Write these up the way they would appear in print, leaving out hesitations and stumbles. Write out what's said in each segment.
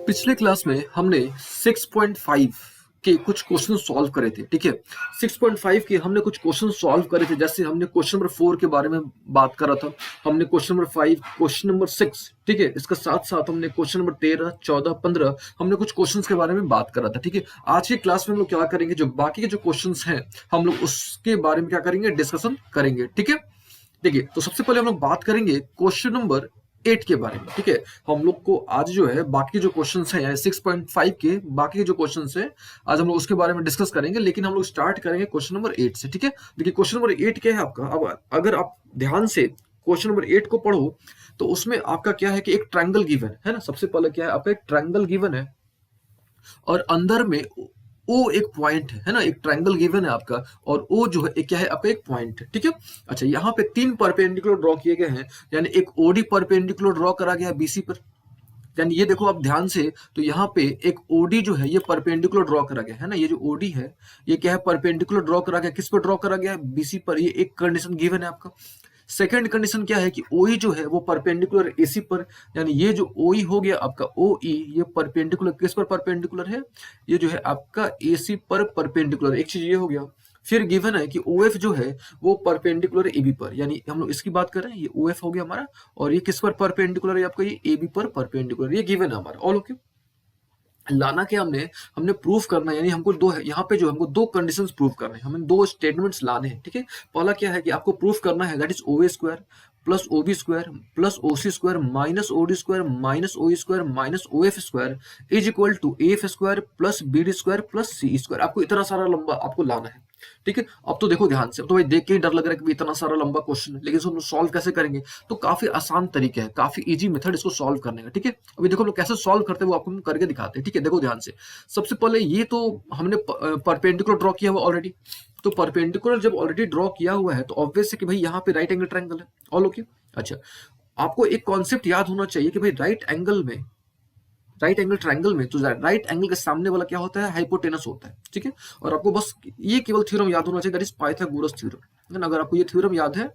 पिछले क्लास में हमने 6.5 के कुछ क्वेश्चन सॉल्व करे थे। ठीक है, 6.5 के हमने कुछ क्वेश्चन सॉल्व करे थे। जैसे हमने क्वेश्चन नंबर 4 के बारे में बात करा था, हमने क्वेश्चन नंबर 5, क्वेश्चन नंबर 6, ठीक है, इसका साथ साथ हमने क्वेश्चन नंबर 13, 14, 15 हमने कुछ क्वेश्चंस के बारे में बात करा था। ठीक है, आज की क्लास में हम लोग क्या करेंगे, जो बाकी के जो क्वेश्चंस हैं हम लोग उसके बारे में क्या करेंगे, डिस्कशन करेंगे। ठीक है, देखिए, तो सबसे पहले हम लोग बात करेंगे क्वेश्चन नंबर 8 के बारे में। ठीक है, हम लोग को आज जो है बाकी जो क्वेश्चंस हैं, यानी 6.5 के बाकी के जो क्वेश्चंस हैं, आज हम लोग उसके बारे में डिस्कस करेंगे। लेकिन हम लोग स्टार्ट करेंगे क्वेश्चन नंबर 8 से। ठीक है, देखिए क्वेश्चन नंबर 8 क्या है आपका। अब अगर आप ध्यान से क्वेश्चन नंबर 8 को पढ़ो तो उसमें आपका क्या है कि एक ट्रायंगल गिवन है ना। सबसे पहले क्या है, आपका एक ट्रायंगल गिवन है और अंदर में ओ एक पॉइंट है ना, एक ट्रायंगल गिवन है आपका, और ओ जो है एक क्या है, आपका एक पॉइंट है। ठीक है, अच्छा, यहाँ पे 3 परपेंडिकुलर ड्रॉ किए गए हैं, यानी एक ओडी परपेंडिकुलर ड्रॉ करा गया है बीसी पर। यानी ये देखो आप ध्यान से, तो यहाँ पे एक ओडी जो है ये परपेंडिकुलर ड्रॉ करा गया है ना। ये जो ओडी है ये क्या है, परपेंडिकुलर ड्रॉ करा गया। किस पर ड्रॉ करा गया है, बीसी पर। ये एक कंडीशन गिवन है आपका। सेकंड कंडीशन क्या है कि ओई जो है वो परपेंडिकुलर एसी पर, यानी ये जो ओई हो गया आपका ओई, ये परपेंडिकुलर किस पर परपेंडिकुलर है, ये जो है आपका एसी पर परपेंडिकुलर। एक चीज ये हो गया। फिर गिवन है कि ओएफ जो है वो परपेंडिकुलर एबी पर, यानी हम लोग इसकी बात कर रहे हैं, ये ओएफ हो गया हमारा, और ये किस पर परपेंडिकुलर है आपका, ये एबी पर परपेंडिकुलर। ये गिवन है हमारा। ऑल ओके, लाना क्या हमने हमने प्रूफ करना है, यानी हमको दो है यहाँ पे, जो हमको दो कंडीशंस प्रूफ करने हैं, हमें दो स्टेटमेंट्स लाने हैं। ठीक है, पहला क्या है कि आपको प्रूफ करना है, that is O square plus O B square plus O C square minus O D square minus O square minus O F square is equal to A F square plus B D square plus C square. आपको इतना सारा लंबा आपको लाना है। ठीक है, अब तो देखो ध्यान से, अब तो भाई देख के ही डर लग रहा है कि इतना सारा लंबा क्वेश्चन है, लेकिन इसको हम सॉल्व कैसे करेंगे। तो काफी आसान तरीके है, काफी इजी मेथड इसको सॉल्व करने का। ठीक है, अभी देखो हम लोग कैसे सॉल्व करते हैं वो आपको हम करके दिखाते हैं। ठीक है, देखो ध्यान से, सबसे पहले ये तो हमने परपेंडिकुलर ड्रॉ किया हुआ ऑलरेडी। तो परपेंडिकुलर जब ऑलरेडी ड्रॉ किया हुआ है तो ऑब्वियस है कि भाई यहाँ पे राइट एंगल ट्रायंगल है। ऑल ओके, अच्छा, आपको एक कॉन्सेप्ट याद होना चाहिए कि भाई राइट एंगल ट्रायंगल में तो राइट एंगल के सामने वाला क्या होता है, हाइपोटेनस होता है। ठीक है, और आपको बस ये केवल थ्योरम याद होना चाहिए, दैट इज पाइथागोरस थ्योरम। अगर आपको ये थ्योरम याद है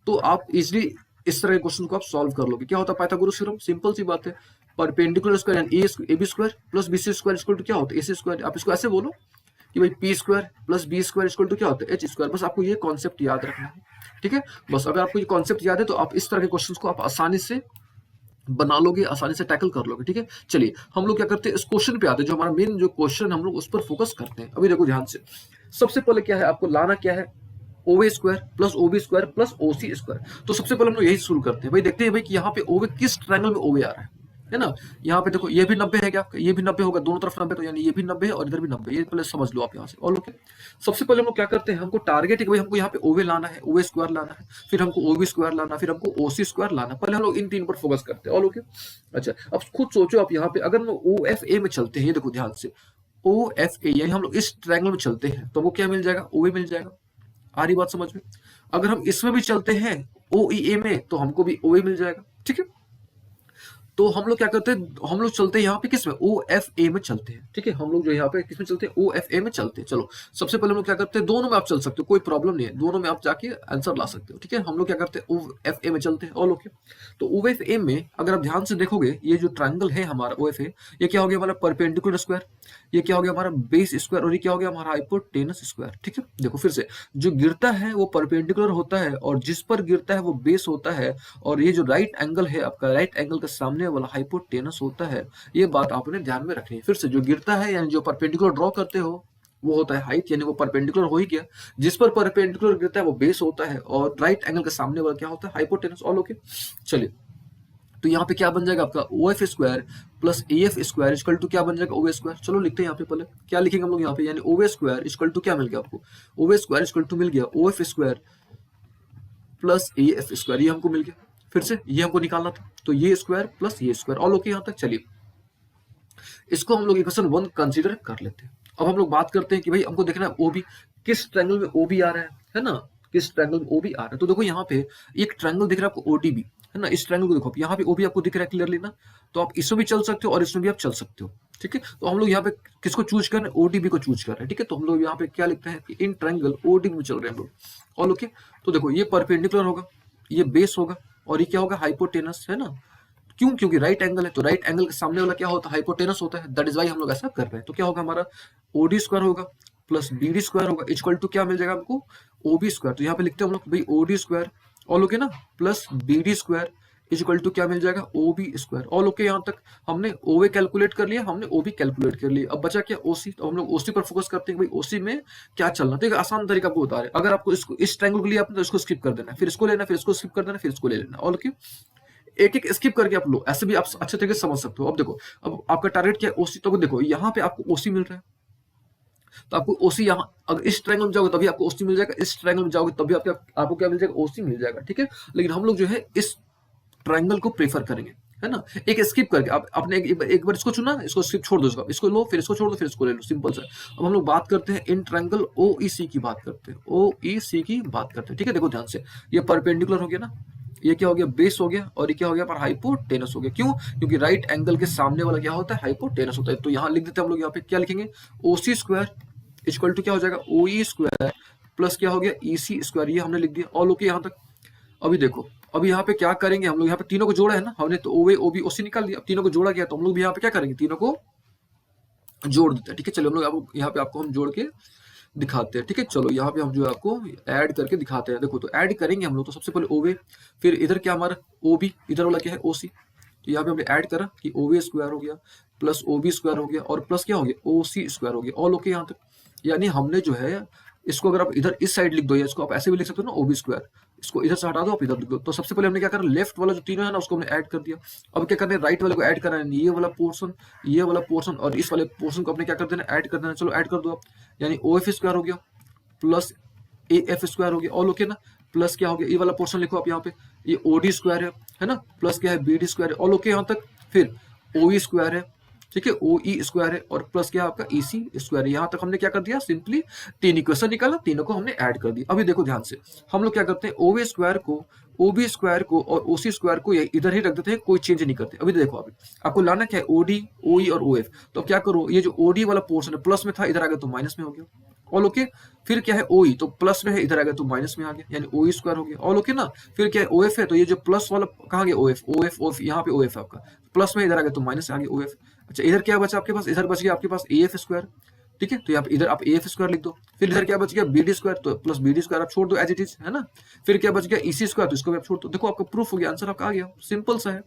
तो आप इजिली इस तरह के क्वेश्चन को आप सॉल्व कर लोगे। क्या होता है पाइथागोरस थ्योरम, सिंपल सी बात है, परपेंडिकुलर स्क्वायर यानी A B square plus B C square equal to क्या होता है, ए सी स्क्वायर। आप इसको ऐसे बोलो कि भाई P square plus B square equal to क्या होता है, एच स्क्वायर। बस आपको ये कॉन्सेप्ट याद रखना है। ठीक है, बस अगर आपको ये कॉन्सेप्ट याद है तो आप इस तरह के क्वेश्चंस को आप आसानी से बना लोगे, आसानी से टैकल कर लोगे। ठीक है, चलिए हम लोग क्या करते हैं, इस क्वेश्चन पे आते हैं, जो हमारा मेन जो क्वेश्चन हम लोग उस पर फोकस करते हैं। अभी देखो ध्यान से, सबसे पहले क्या है, आपको लाना क्या है, ओवे स्क्वायर प्लस ओबी स्क्वायर प्लस ओसी स्क्वायर। तो सबसे पहले हम लोग यही शुरू करते हैं। भाई देखते हैं भाई कि यहाँ पे ओवे किस ट्रायंगल में ओवे आ रहा है ना। यहाँ पे देखो ये भी 90 है क्या, ये भी 90 होगा, दोनों तरफ 90, तो यानी ये भी 90 है और इधर भी 90। ये पहले समझ लो आप यहाँ से। और ओके, सबसे पहले हम लोग क्या करते हैं, हमको टारगेट है कि भाई हमको यहाँ पे ओवे लाना है, ओवे स्क्वायर लाना है, फिर हमको ओबी स्क्वायर लाना, फिर हमको ओसी स्क्वायर लाना। पहले हम लोग इन तीन पर फोकस करते हैं। और ओके, अच्छा, अब खुद सोचो आप यहाँ पे, अगर हम ओ एफ ए में चलते हैं, ये देखो ध्यान से, ओ एफ ए यानी हम लोग इस ट्रायंगल में चलते हैं तो वो क्या मिल जाएगा, ओवे मिल जाएगा। आ रही बात समझ में। अगर हम इसमें भी चलते हैं ओ ई ए में तो हमको भी ओ ए मिल जाएगा। ठीक है, तो हम लोग क्या करते हैं, हम लोग चलते हैं यहाँ पे किस में, ओ एफ ए में चलते हैं। ठीक है, हम लोग जो यहाँ पे किस में चलते हैं, ओ एफ ए में चलते हैं। चलो सबसे पहले हम लोग क्या करते हैं, दोनों में आप चल सकते हो, कोई प्रॉब्लम नहीं है, दोनों में आप जाके आंसर ला सकते हो। ठीक है, हम लोग क्या करते हैं, ओ एफ ए में चलते हैं। ऑल ओके, तो ओ एफ ए में अगर आप ध्यान से देखोगे, ये जो ट्रायंगल है हमारा ओ एफ ए, ये क्या हो गया हमारा परपेंडिकुलर स्क्वायर, ये क्या हो गया हमारा बेस स्क्वायर, और ये क्या हो गया हमारा हाइपोटेनस स्क्वायर। ठीक है, देखो फिर से, जो गिरता है वो परपेंडिकुलर होता है और जिस पर गिरता है वो बेस होता है, और ये जो राइट एंगल है आपका, राइट एंगल के सामने वाला हाइपोटेनस होता है। ये बात आपने ध्यान में रखनी है। फिर से, जो गिरता है यानी जो परपेंडिकुलर ड्रॉ करते हो वो होता है हाइट, यानी वो परपेंडिकुलर हो ही गया। जिस पर परपेंडिकुलर गिरता है वो बेस होता है, और राइट एंगल के सामने वाला क्या होता है, हाइपोटेनस। ऑल ओके, चलिए, तो यहाँ पे क्या बन जाएगा आपका O F square plus A F square equal to क्या बन जाएगा, ओ स्क्वायर। चलो लिखते हैं यहाँ पे, पहले क्या लिखेंगे हम लोग यहाँ पे, यानी ओ स्क्वायर इक्वल टू क्या मिल गया आपको, ओ स्क्वायर इक्वल टू मिल गया O F square plus A F square, ये हमको मिल गया। फिर से ये हमको निकालना था, तो ये स्क्वायर प्लस ये स्क्वायर। ऑल ओके यहाँ तक। चलिए, इसको हम लोग इक्वेशन 1 कंसीडर कर लेते हैं। अब हम लोग बात करते हैं कि भाई हमको देखना है ओबी किस ट्रायंगल में ओबी आ रहा है ना, किस ट्रायंगल में ओबी आ रहा है। तो देखो यहाँ पे एक ट्रायंगल दिख रहा है आपको ओडीबी, है ना। इस ट्रायंगल को देखो, यहाँ पे ओबी आपको दिख रहा है क्लियरली ना, तो आप इसमें भी चल सकते हो और इसमें भी आप चल सकते हो। ठीक है, तो हम लोग यहाँ पे किसको चूज कर रहे हैं, ओडीबी को चूज कर रहे हैं। ठीक है, तो हम लोग यहाँ पे क्या लिखते हैं कि इन ट्रायंगल ओडीबी में चल रहे हैं हम लोग। और ओके, तो देखो ये परपेंडिकुलर होगा, ये बेस होगा, और ये क्या होगा, हाइपोटेनस, है ना। क्यों? क्योंकि राइट एंगल है, तो राइट एंगल के सामने वाला क्या होता है? हाइपोटेनस होता है। दैट इज वाई हम लोग ऐसा कर रहे हैं। तो क्या होगा हमारा ओडी स्क्वायर होगा प्लस बीडी स्क्वायर होगा इक्वल टू क्या मिल जाएगा हमको? OB square. तो यहाँ पे लिखते हैं हम लोग भाई ओडी स्क्वायर ऑल ओके ना, plus BD square is equal to क्या मिल जाएगा? OB square all okay. यहाँ तक हमने ओवे कैलकुलेट कर लिया, हमने ओबी कैलकुलेट कर लिया। अब बचा क्या? ओसी। तो हम लोग ओसी पर फोकस करते हैं भाई ओसी में क्या चलना। तो एक आसान तरीका आपको बता रहे हैं। अगर आपको इसको इस ट्रायंगल को लिया आपने तो इसको स्किप कर देना है, फिर इसको लेना, फिर इसको स्किप कर देना, फिर इसको ले लेना ऑल ओके। एक एक स्किप करके आप लो, ऐसे भी आप अच्छे तरीके से समझ सकते हो। अब देखो, अब आपका टारगेट क्या है? ओसी। तो देखो यहाँ पे आपको ओसी मिल रहा है, तो आपको ओसी यहाँ अगर इस ट्रायंगल में जाओगे तभी आपको ओसी मिल जाएगा, इस ट्रायंगल में जाओगे तभी आपको क्या मिल जाएगा? ओसी मिल जाएगा, ठीक है। लेकिन हम लोग जो है इस ट्रायंगल को प्रेफर करेंगे, है ना। एक स्किप करके आप आपने एक बार इसको चुना, इसको स्किप छोड़ दो, इसको लो, फिर इसको छोड़ दो, फिर इसको ले लो, सिंपल सा। अब हम लोग बात करते हैं इन ट्रायंगल ओईसी की बात करते हैं, ओईसी की बात करते हैं, ठीक है। देखो ध्यान से, ये परपेंडिकुलर हो गया ना, ये क्या हो गया? बेस हो गया, और ये क्या हो गया? पर हाइपोटेनस हो गया। क्यों? क्योंकि राइट एंगल के सामने वाला क्या होता है? हाइपोटेनस होता है। तो यहाँ लिख देते हैं हम लोग, यहाँ पे क्या लिखेंगे? ओसी स्क्वायर इक्वल टू क्या हो जाएगा? ओई स्क्वायर प्लस क्या हो गया? EC square. ये हमने लिख दिया ऑल ओके यहाँ तक। अभी देखो, अभी यहाँ पे क्या करेंगे हम लोग? यहाँ पे तीनों को जोड़ा है ना हमने, तो ओवे ओबी ओसी निकाल दिया। अब तीनों को जोड़ा गया तो हम लोग भी यहाँ पे क्या करेंगे? तीनों को जोड़ देते हैं, ठीक है। चलो हम लोग यहाँ पे आपको हम जोड़ के दिखाते हैं, ठीक है। चलो यहाँ पे हम जो है आपको ऐड करके दिखाते हैं। देखो, तो ऐड करेंगे हम लोग, तो सबसे पहले ओवे, फिर इधर क्या हमारा? ओबी, इधर वाला क्या है? ओसी। तो यहाँ पे हमने ऐड करा कि ओवे स्क्वायर हो गया प्लस ओबी स्क्वायर हो गया और प्लस क्या हो गया? ओसी स्क्वायर हो गया ऑल ओके यहाँ तक। यानी हमने जो है इसको, अगर आप इधर इस साइड लिख दो या इसको आप ऐसे भी लिख सकते हो ना, ओबी स्क्वायर। इसको इधर से हटा दो, आप इधर लिख दो। तो सबसे पहले हमने क्या करा? लेफ्ट वाला जो तीनों है ना उसको हमने ऐड कर दिया। अब क्या करना है? राइट वाले को ऐड करना है, ये वाला पोर्शन, ये वाला पोर्शन और इस वाले पोर्शन को अपने क्या कर देना? ऐड कर देना। चलो ऐड कर दो आप। यानी ओ एफ स्क्वायर हो गया प्लस ए एफ स्क्वायर हो गया ऑल ओके ना, प्लस क्या हो गया? ये वाला पोर्शन लिखो आप यहाँ पे, ये ओडी स्क्वायर है ना, प्लस क्या है? बीडी स्क्वायर है ऑल ओके यहाँ तक। फिर ओई स्क्वायर है, ठीक है, ओ ई स्क्वायर है, और प्लस क्या है आपका? ई सी स्क्वायर है। यहाँ तक हमने क्या कर दिया? सिंपली तीन इक्वेशन निकाला, तीनों को हमने ऐड कर दिया। अभी देखो ध्यान से, हम लोग क्या करते हैं? ओवे स्क्वायर को, ओबी स्क्वायर को और ओसी स्क्वायर को इधर ही रख देते हैं, कोई चेंज नहीं करते। अभी देखो, अभी आपको लाना क्या है? ओडी, ओई और ओ एफ। तो क्या करो? ये जो ओडी वाला पोर्शन है प्लस में था, इधर आ गया तो माइनस में हो गया ऑल ओके। फिर क्या है? ओई, तो प्लस में है, इधर आ गया तो माइनस में आ गया, यानी ओई स्क्वायर हो गया ऑल ओके ना। फिर क्या है? ओ एफ है, तो ये जो प्लस वाला कहाँ गया? O F, O F, O F, यहाँ पे ओ एफ है आपका, प्लस में इधर आ गया तो माइनस आ गया ओ एफ। अच्छा, इधर क्या बचा आपके पास? इधर बच गया आपके पास ए एफ स्क्वायर, ठीक है। तो यहाँ पे इधर आप ए एफ स्क्वायर लिख दो। फिर इधर क्या बच गया? बी डी स्क्वायर, तो प्लस बी डी स्क्वायर आप छोड़ दो एज इट इज, है ना। फिर क्या बच गया? ई सी स्क्वायर, तो इसको भी आप छोड़ दो। देखो आपका प्रूफ हो गया, आंसर आपका आ गया, सिंपल सा है।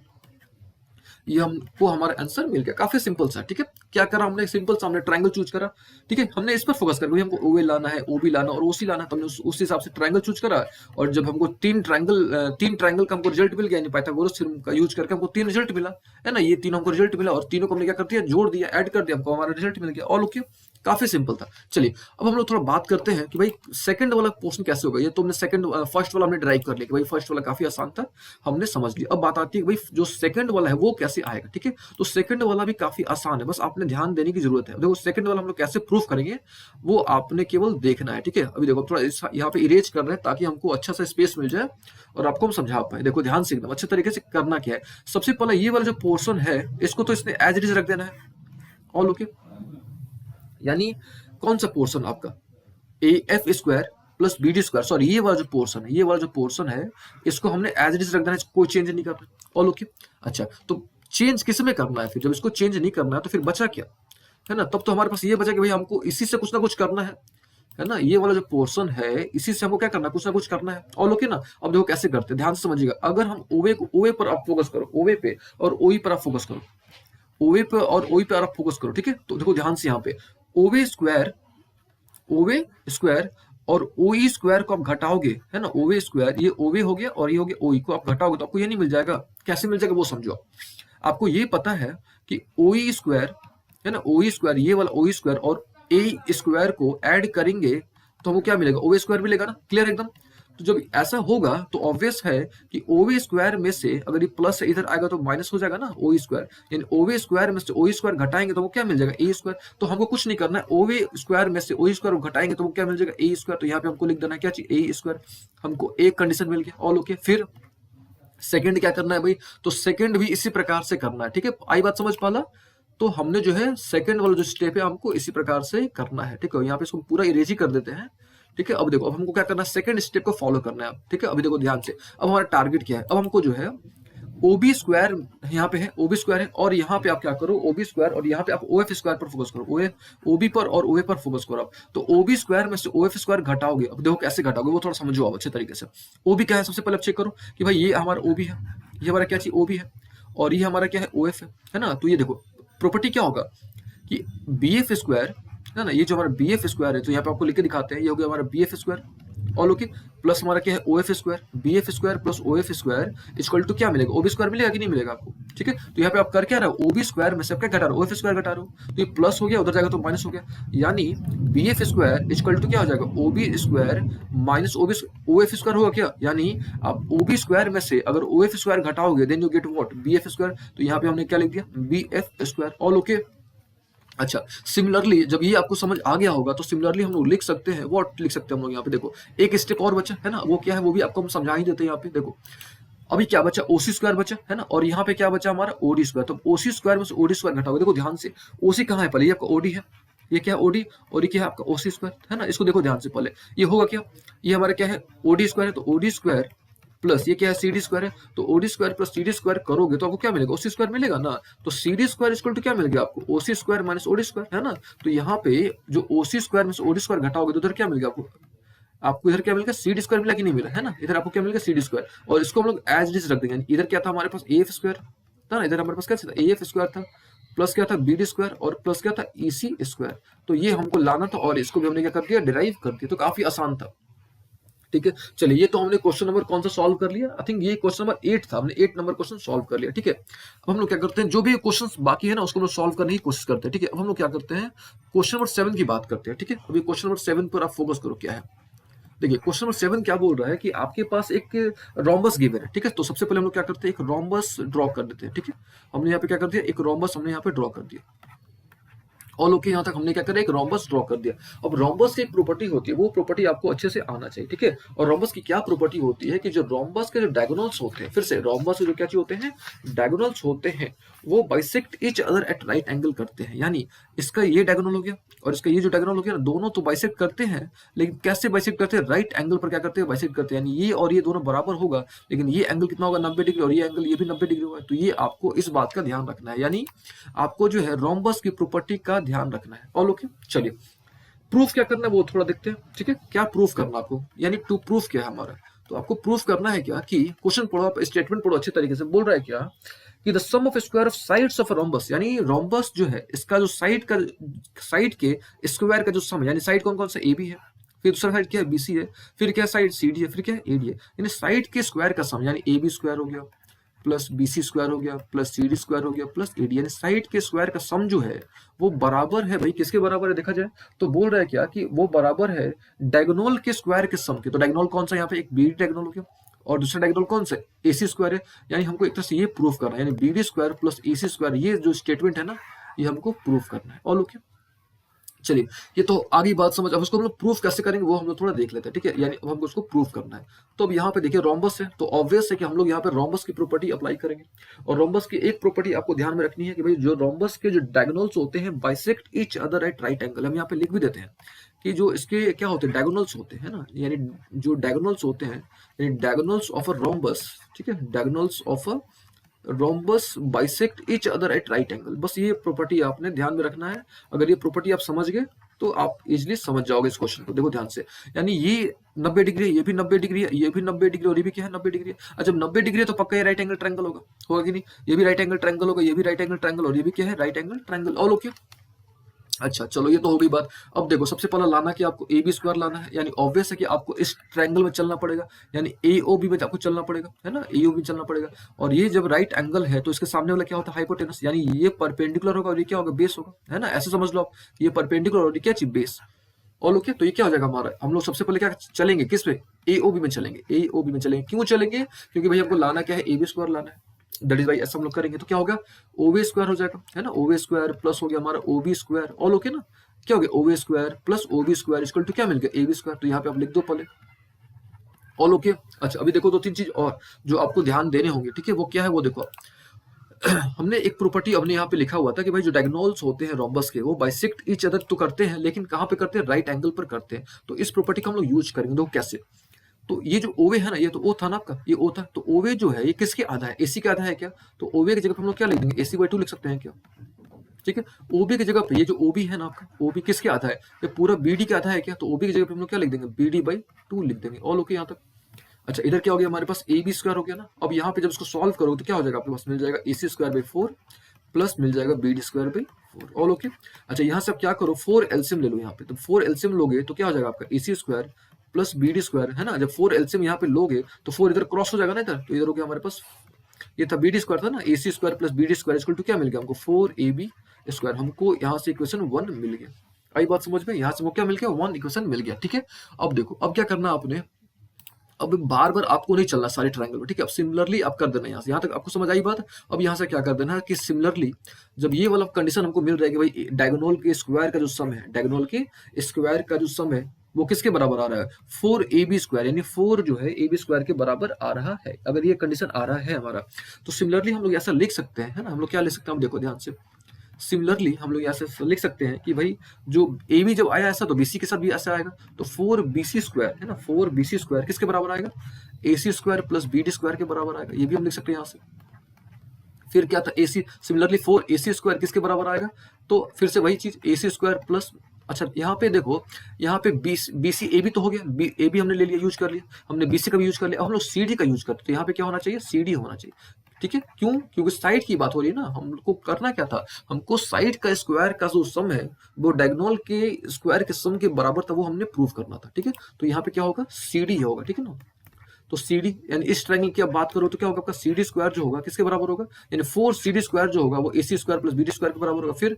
ये हमको हमारा आंसर मिल गया, काफी सिंपल सा, ठीक है। क्या करा हमने? सिंपल सा हमने ट्रायंगल चूज करा, ठीक है। हमने इस पर फोकस कर, हमको ओवे लाना है, ओबी लाना और ओसी लाना है, तो हमने उस हिसाब से ट्रायंगल चूज करा। और जब हमको तीन ट्रायंगल का हमको रिजल्ट मिल गया, यानी पाइथागोरस थ्योरम का यूज करके हमको तीन रिजल्ट मिला, है ना। ये तीनों हमको रिजल्ट मिला और तीनों को हमने क्या कर दिया? जोड़ दिया, ऐड कर दिया, हमको हमारा रिजल्ट मिल गया ऑल ओके। काफी सिंपल था। चलिए अब हम लोग थोड़ा बात करते हैं कि भाई सेकंड वाला पोर्शन कैसे होगा। ये तो हमने फर्स्ट वाला हमने ड्राइव कर लिया कि भाई फर्स्ट वाला काफी आसान था, हमने समझ लिया। अब बात आती है कि भाई जो सेकंड वाला है वो कैसे आएगा, ठीक है। तो सेकंड वाला भी काफी आसान है, बस आपने ध्यान देने की जरूरत है। देखो सेकंड वाला हम लोग कैसे प्रूफ करेंगे वो आपने केवल देखना है, ठीक है। अभी देखो थोड़ा यहाँ पे इरेज कर रहे हैं ताकि हमको अच्छा सा स्पेस मिल जाए और आपको हम समझा पाए। देखो ध्यान से एकदम अच्छे तरीके से करना क्या है। सबसे पहले ये वाला जो पोर्शन है इसको तो इसने एज इट इज रख देना है ऑल ओके। यानी कौन सा पोर्शन आपका? A F square plus B D square, sorry ये वाला जो पोर्शन है, ये वाला जो पोर्शन है इसको हमने एज इट इज रख देना है, कोई चेंज नहीं करना ऑल ओके। अच्छा, तो चेंज किस में करना है? फिर जब इसको चेंज नहीं करना है तो फिर बचा क्या, है ना। तब तो हमारे पास ये बचा कि भाई हमको इसी से कुछ ना कुछ करना है ना। ये वाला जो पोर्शन है इसी से हमको क्या करना है? कुछ ना कुछ करना है ऑल ओके ना। अब देखो कैसे करते हैं, ध्यान से समझिएगा। अगर हम ओवे पर आप फोकस करो, ओवे पे और ओई पर आप फोकस करो, ओवे पे और ओई पे आप फोकस करो, ठीक है। तो देखो ध्यान से यहाँ पे ओवे स्क्वायर और ओई स्क्वायर को आप घटाओगे, है ना। ओवे स्क्वायर, ये ओवे हो गया और ये हो गया ओई, को आप घटाओगे तो आपको ये नहीं मिल जाएगा। कैसे मिल जाएगा वो समझो। आपको ये पता है कि ओई स्क्वायर, है ना, ओई स्क्वायर, ये वाला ओई स्क्वायर और ए स्क्वायर को ऐड करेंगे तो हमको क्या मिलेगा? ओवे स्क्वायर मिलेगा ना, क्लियर एकदम। तो जब ऐसा होगा तो ऑब्वियस है कि ओवे स्क्वायर में से अगर ये प्लस इधर आएगा तो माइनस हो जाएगा ना, ओई स्क्वायर। यानी ओवे स्क्वायर में से ओई स्क्वायर घटाएंगे तो वो क्या मिल जाएगा? ए स्क्वायर। तो हमको कुछ नहीं करना है, ओवे स्क्वायर में से ओई स्क्वायर घटाएंगे तो वो क्या मिल जाएगा? ए स्क्वायर। तो यहाँ पे हमको लिख देना है क्या चीज? ए स्क्वायर। हमको एक कंडीशन मिल गया ऑल ओके। फिर सेकंड क्या करना है भाई? तो सेकंड भी इसी प्रकार से करना है, ठीक है। आई बात समझ पाला? तो हमने जो है सेकंड वाला जो स्टेप है हमको इसी प्रकार से करना है, ठीक है। यहाँ पे इसको पूरा इरेज ही कर देते हैं, ठीक है। अब देखो, अब हमको क्या करना है? सेकंड स्टेप को फॉलो करना है, ठीक है। अभी देखो ध्यान से, अब हमारा टारगेट क्या है? अब हमको जो है ओबी स्क्वायर यहाँ पे है, ओबी स्क्वायर है, और यहाँ पे आप क्या करो, ओबी स्क्वायर, और यहाँ पे आप ओएफ स्क्वायर पर फोकस करो, ओबी पर और ओए पर फोकस करो आप। तो ओबी स्क्वायर में से ओएफ स्क्वायर घटाओगे, अब देखो कैसे घटाओगे वो थोड़ा समझो आप अच्छे तरीके से। ओबी क्या है, सबसे पहले चेक करो कि भाई ये हमारा ओबी है, ये हमारा क्या चीज ओबी है, और ये हमारा क्या है ओएफ है ना। तो ये देखो प्रॉपर्टी क्या होगा कि बी एफ स्क्वायर है ना, ये जो हमारा बी एफ स्क्वायर है, तो यहाँ पे आपको लिख के दिखाते हैं, ये हो गया हमारा बी एफ स्क्वायर, और ओके प्लस हमारा क्या है O F square, B F square plus O F square equal to क्या मिलेगा, ओबी स्क्वायर मिलेगा कि नहीं मिलेगा आपको, ठीक है। तो यहाँ पे आप कर क्या रहे हो, ओबी स्क्वायर में से आप क्या घटा रहे हो, ओ एफ स्क्वायर घटा रहे हो, तो ये प्लस हो गया, उधर जाएगा तो माइनस हो गया, यानी B F square equal to क्या हो जाएगा, OB square minus O F square होगा क्या, यानी आप ओबी स्क्वायर में से अगर ओ एफ स्क्वायर घटाओगे then you get what, B F square. तो यहाँ पे हमने क्या लिख दिया, B F square, all okay. अच्छा, सिमिलरली जब ये आपको समझ आ गया होगा तो सिमिलरली हम लोग लिख सकते हैं, व्हाट लिख सकते हैं हम लोग यहाँ पे, देखो एक स्टेप और बचा है ना, वो क्या है वो भी आपको हम समझा ही देते हैं यहाँ पे। देखो अभी क्या बचा, ओसी स्क्वायर बचा है ना, और यहाँ पे क्या बचा हमारा ओडी स्क्वायर। तो ओसी स्क्वायर में से ओडी स्क्वायर घटाओगे, देखो ध्यान से ओसी कहाँ है, पहले ये आपका ओडी है, ये क्या है ओडी, और ये क्या है आपका ओसी स्क्वायर है ना, इसको देखो ध्यान से पहले, ये होगा क्या, ये हमारा क्या है ओडी स्क्वायर है, तो ओडी स्क्वायर प्लस ये क्या है सी डी स्क्वायर है, तो OD square plus C D square करोगे तो आपको क्या मिलेगा, ओसी स्क्वायर मिलेगा ना। तो C D square equal to क्या मिल गया आपको, OC square minus OD square है ना। तो यहाँ पे जो ओसी स्क्वायर में से ओडी स्क्वायर घटाओगे तो उधर क्या मिल गया आपको, आपको इधर क्या मिलेगा, सी डी स्क्वायर मिला कि नहीं मिला है ना, इधर आपको क्या मिलेगा सी डी स्क्वायर, और इसको हम लोग एज इट इज रख देंगे। इधर क्या था हमारे पास ए एफ स्क्वायर था ना, इधर हमारे पास क्या था ए एफ स्क्वायर था, प्लस क्या था बी डी स्क्वायर, और प्लस क्या था ई सी स्क्वायर। तो ये हमको लाना था और इसको भी हमने क्या कर दिया, डिराइव कर दिया, तो काफी आसान था। ठीक है, चलिए ये तो हमने क्वेश्चन नंबर कौन सा सॉल्व कर लिया, आई थिंक ये क्वेश्चन नंबर 8 था, हमने 8 नंबर क्वेश्चन सॉल्व कर लिया। ठीक है, अब हम लोग क्या करते हैं, जो भी क्वेश्चंस बाकी है ना उसको हम लोग सॉल्व करने की कोशिश करते हैं। ठीक है, अब हम लोग क्या करते हैं, क्वेश्चन नंबर 7 की बात करते हैं। ठीक है, अभी क्वेश्चन नंबर 7 पर आप फोकस करो क्या है। देखिए क्वेश्चन नंबर 7 क्या बोल रहा है कि आपके पास एक रोम्बस गिवन है। ठीक है, तो सबसे पहले हम लोग क्या करते हैं, एक रोम्बस ड्रॉ कर देते हैं। ठीक है, हमने यहाँ पे क्या कर दिया, एक रोम्बस हमने यहाँ पे ड्रॉ कर दिया, ऑल ओके। यहाँ तक हमने क्या करा, एक रोम्बस ड्रॉ कर दिया। अब रोम्बस की एक प्रॉपर्टी होती है, वो प्रॉपर्टी आपको अच्छे से आना चाहिए। ठीक है, और रोम्बस की क्या प्रॉपर्टी होती है कि जो रोम्बस के जो डायगोनल्स होते हैं, फिर से रोम्बस के जो क्या चीज होते हैं, डायगोनल्स होते हैं, वो bisect each other at right angle करते हैं। यानी इसका ये डायगोनल हो गया और इसका ये जो डायगोनल हो गया ना, दोनों तो बाइसेक्ट करते हैं, लेकिन कैसे बाइसेक्ट करते हैं, राइट एंगल पर क्या करते हैं, बाइसेक्ट करते हैं। यानी ये और ये दोनों बराबर होगा, लेकिन ये एंगल कितना होगा 90 डिग्री, और ये एंगल ये भी 90 डिग्री होगा। तो ये आपको इस बात का ध्यान रखना है, यानी आपको जो है रोम्बस की प्रॉपर्टी का ध्यान रखना है। ऑल ओके, चलिए प्रूफ क्या करना है वो थोड़ा देखते हैं। ठीक है, क्या प्रूफ करना आपको, यानी टू प्रूफ क्या है हमारा, तो आपको प्रूफ करना है क्या कि क्वेश्चन पढ़ो आप, स्टेटमेंट पढ़ो अच्छे तरीके से। बोल रहा है क्या कि the sum of square of sides of rhombus, यानी रोम्बस जो है इसका जो साइड के स्क्वायर का जो सम है, यानी साइड कौन कौन सा ए बी है, फिर दूसरा साइड क्या है बी सी है, फिर क्या साइड सी डी है, फिर क्या है ए डी है, यानी साइड के स्क्वायर का सम, यानी ए बी स्क्वायर हो गया प्लस बी सी स्क्वायर हो गया प्लस सी डी स्क्वायर हो गया प्लस ए डी, यानी साइड के स्क्वायर का सम जो है वो बराबर है, भाई किसके बराबर है देखा जाए तो, बोल रहा है क्या कि वो बराबर है डायगोनल के स्क्वायर के सम के। तो डायगोनल कौन सा, यहाँ पे एक बी डी डायगोनल हो गया और दूसरा डायगोनल कौन सा ए सी स्क्वायर है, यानी हमको एक तरह से ये प्रूफ करना है, यानी बी डी स्क्वायर प्लस ए सी स्क्वायर, ये जो स्टेटमेंट है ना ये हमको प्रूफ करना है। ऑल ओके, चलिए ये तो आगे बात समझ। अब उसको हम लोग प्रूफ कैसे करेंगे वो हम लोग थोड़ा देख लेते हैं। ठीक है, यानी अब हमको उसको प्रूफ करना है। तो अब यहाँ पे देखिए रोम्बस है, तो ऑब्वियस है कि हम लोग यहाँ पे रोम्बस की प्रॉपर्टी अप्लाई करेंगे। और रोम्बस की एक प्रॉपर्टी आपको ध्यान में रखनी है कि भाई जो रोम्बस के जो डायगोनल्स होते हैं bisect each other at right angle, हम यहाँ पे लिख भी देते हैं कि जो इसके क्या होते हैं डायगोनल्स होते हैं ना, यानी जो डायगोनल्स होते हैं, यानी डायगोनल्स ऑफ अ रोम्बस, ठीक है, diagonals of a rhombus bisect each other at right angle. बस ये प्रॉपर्टी आपने ध्यान में रखना है। अगर ये प्रॉपर्टी आप समझ गए तो आप इजिली समझ जाओगे इस क्वेश्चन को। देखो ध्यान से, यानी ये 90 डिग्री है, ये भी 90 डिग्री है, ये भी 90 डिग्री और ये भी क्या है 90 डिग्री है। अच्छा, जब 90 डिग्री है तो पक्का ये राइट एंगल ट्रायंगल होगा कि नहीं, ये भी राइट एंगल ट्रायंगल होगा, ये भी राइट एंगल ट्रायंगल, और ये भी क्या है right angle triangle. All okay, अच्छा चलो ये तो हो गई बात। अब देखो सबसे पहला लाना कि आपको ए बी स्क्वायर लाना है, यानी ऑब्वियस है कि आपको इस ट्रायंगल में चलना पड़ेगा, यानी ए ओ बी में आपको चलना पड़ेगा, है ना, ए ओ बी चलना पड़ेगा। और ये जब राइट एंगल है तो इसके सामने वाला क्या होता है हाइपोटेनस, यानी ये परपेंडिकुलर होगा और ये क्या होगा बेस होगा, है ना, ऐसे समझ लो आप, ये परपेंडिकुलर और ये क्या चीज बेस। ऑल ओके, तो ये क्या हो जाएगा हमारा, हम लोग सबसे पहले क्या चलेंगे किस पे, ए ओ बी में चलेंगे, ए ओ बी में चलेंगे। क्यों चलेंगे, क्योंकि भाई हमको लाना क्या है ए बी स्क्वायर लाना है, दैट इज भाई ऐसा हम लोग करेंगे तो क्या होगा ओवे स्क्वायर हो जाएगा, है ना, ओवे स्क्वायर प्लस हो गया हमारा O B square. All okay ना, क्या हो गया OA square plus O B square equal to क्या मिल गया ए बी स्क्वायर। तो यहाँ पे आप लिख दो पहले। ऑल ओके, अच्छा अभी देखो दो तीन चीज और जो आपको ध्यान देने होंगे। ठीक है, वो क्या है वो देखो हमने एक प्रॉपर्टी अपने यहाँ पे लिखा हुआ था कि भाई जो डायगोनल्स होते हैं रोम्बस के वो बाइसेक्ट ईच अदर तो करते हैं, लेकिन कहाँ पे करते हैं राइट एंगल पर करते हैं। तो इस प्रॉपर्टी का हम लोग यूज करेंगे, देखो कैसे। तो ये जो ओवे है ना, ये तो ओ था ना आपका, ये ओ था, तो ओवे जो है ये किसके आधा है, एसी के आधा है क्या? तो ओवे की जगह पे हम लोग क्या लिख देंगे, एसी बाई 2 लिख सकते हैं क्या? ठीक है, ओबी की जगह पे ये जो ओबी है ना आपका, ओबी किसके आधा है, ये पूरा बीडी के आधा है क्या? तो ओबी की जगह पे हम लोग क्या लिख देंगे, बीडी बाई 2 लिख देंगे। ऑल ओके यहाँ तक? अच्छा, इधर क्या हो गया हमारे पास, ए बी स्क्वायर हो गया ना। अब यहाँ पे जब इसको सॉल्व करोगे तो क्या हो जाएगा आपके पास, मिल जाएगा A C square by 4 plus मिल जाएगा B D square by 4। All okay. अच्छा, यहाँ से आप क्या करो, 4 एलसीएम ले लो यहाँ पे, तो 4 एलसीएम लोगे तो क्या हो जाएगा आपका, A C square plus B D square, है ना। जब 4 एलसीएम यहाँ पे लोगे तो 4 इधर क्रॉस हो जाएगा ना इधर, तो इधर हो गया हमारे पास, ये था बी डी स्क्वायर था ना, A C square plus B D square equal to क्या मिल गया हमको, 4 ए बी स्क्वायर। हमको यहाँ से इक्वेशन 1 मिल गया। आई बात समझ में, यहाँ से वो क्या मिल गया, 1 इक्वेशन मिल गया। ठीक है, अब देखो अब क्या करना आपने, अब बार बार आपको नहीं चलना सारे ट्रायंगल में, ठीक है। अब सिमिलरली आप कर देना, यहाँ तक आपको समझ आई बात। अब यहाँ से क्या कर देना है कि सिमिलरली जब ये वाला कंडीशन हमको मिल रहा है कि भाई डायगोनल के स्क्वायर का जो सम है, डायगोनल के स्क्वायर का जो सम है वो किसके बराबर आ रहा है, 4 ए बी स्क्वायर, यानी 4 जो है ए बी स्क्वायर के बराबर आ रहा है। अगर ये कंडीशन आ रहा है हमारा, तो सिमिलरली हम लोग ऐसा लिख सकते हैं, है ना। हम लोग क्या लिख सकते हैं, हम देखो ध्यान से, सिमिलरली हम लोग ऐसे लिख सकते हैं कि भाई जो ए बी जब आया ऐसा, तो बीसी के साथ भी ऐसा आएगा। तो 4 बी सी स्क्वायर, है ना, 4 बी सी स्क्वायर किसके बराबर आएगा, A C square plus B D square के बराबर आएगा। ये भी हम लिख सकते हैं यहाँ से। फिर क्या था, ए सी, सिमिलरली 4 ए सी स्क्वायर किसके बराबर आएगा, तो फिर से वही चीज, ए सी स्क्वायर प्लस, अच्छा यहाँ पे देखो, यहाँ पे बी सी ए बी तो हो गया, ए बी हमने ले लिया, यूज कर लिया, हमने बी सी का भी यूज कर लिया। अब हम लोग सी डी का यूज करते, तो यहाँ पे क्या होना चाहिए, सी डी होना चाहिए। ठीक है, क्यों, क्योंकि साइड की बात हो रही है ना, हमको करना क्या था, हमको साइड का स्क्वायर का जो सम है वो डायगोनल के स्क्वायर के सम के बराबर था, वो हमने प्रूव करना था। ठीक है, तो यहाँ पे क्या होगा, सी डी होगा। ठीक है ना, तो सी डी यानी इस ट्रायंगल की आप बात करो तो क्या होगा आपका, सी डी स्क्वायर जो होगा किसके बराबर होगा, यानी 4 सी डी स्क्वायर जो होगा वो A C square plus B D square के बराबर होगा। फिर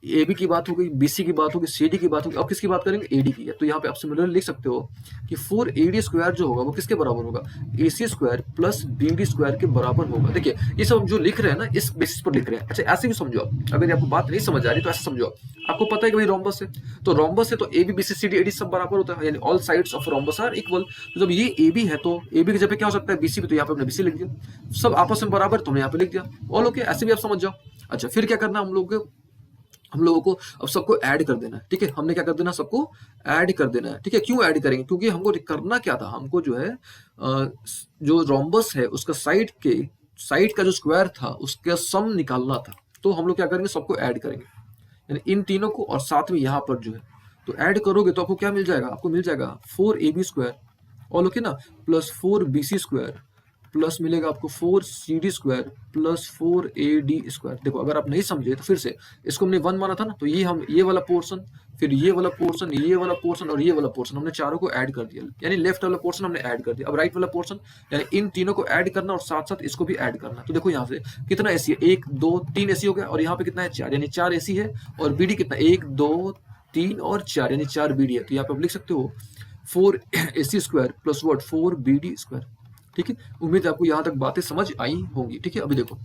ए बी की बात हो गई, बी सी की बात होगी, सी डी की बात होगी, अब किसकी बात करेंगे, ए डी की है। तो यहाँ पे आप सिमिलरली लिख सकते हो कि 4 ए डी स्क्वायर जो होगा वो किसके बराबर होगा, A C square plus B D square के बराबर होगा। देखिए ये सब जो लिख रहे हैं ना, इस बेसिस पर लिख रहे हैं। अच्छा, ऐसे भी समझो आप, अगर आपको बात नहीं समझ आ रही तो ऐसे समझो, आपको पता है कि भाई रोम्बस है, तो रोम्बस है तो A B B C C D A D सब बराबर होता है, यानी all sides of rhombus are equal. तो जब ये ए बी है तो ए बी की जगह क्या हो सकता है, बी सी भी, तो यहाँ पे हमने बी सी लिख दिया, सब आपस में बराबर, तो हमने यहाँ पे लिख दिया। ऑल ओके, ऐसे भी आप समझ जाओ। अच्छा, फिर क्या करना हम लोगों को अब सबको ऐड कर देना है। ठीक है, हमने क्या कर देना, सबको ऐड कर देना है। ठीक है, क्यों ऐड करेंगे, क्योंकि हमको करना क्या था, हमको जो है जो रोम्बस है उसका साइड का जो स्क्वायर था उसका सम निकालना था। तो हम लोग क्या करेंगे, सबको ऐड करेंगे, यानी इन तीनों को और साथ में यहाँ पर जो है, तो ऐड करोगे तो आपको क्या मिल जाएगा, आपको मिल जाएगा 4 ए बी स्क्वायर, और ओके ना, plus 4 B C square plus मिलेगा आपको 4 C D square plus 4 A D square. देखो अगर आप नहीं समझे तो फिर से, इसको हमने 1 माना था ना, तो ये वाला पोर्शन, फिर ये वाला पोर्शन, ये वाला पोर्शन और ये वाला पोर्शन हमने चारों को ऐड कर दिया, यानी लेफ्ट वाला पोर्शन हमने ऐड कर दिया। अब राइट वाला पोर्शन, यानी इन तीनों को ऐड करना और साथ साथ इसको भी ऐड करना। तो देखो यहाँ से कितना एसी है, 1 2 3 एसी हो गया, और यहाँ पे कितना है 4, यानी 4 एसी है, और बीडी कितना, 1 2 3 और 4, यानी 4 बीडी है। तो यहाँ पे आप लिख सकते हो 4 AC square plus what, 4 BD square. ठीक है, उम्मीद है आपको यहाँ तक बातें समझ आई होंगी। ठीक है, अभी देखो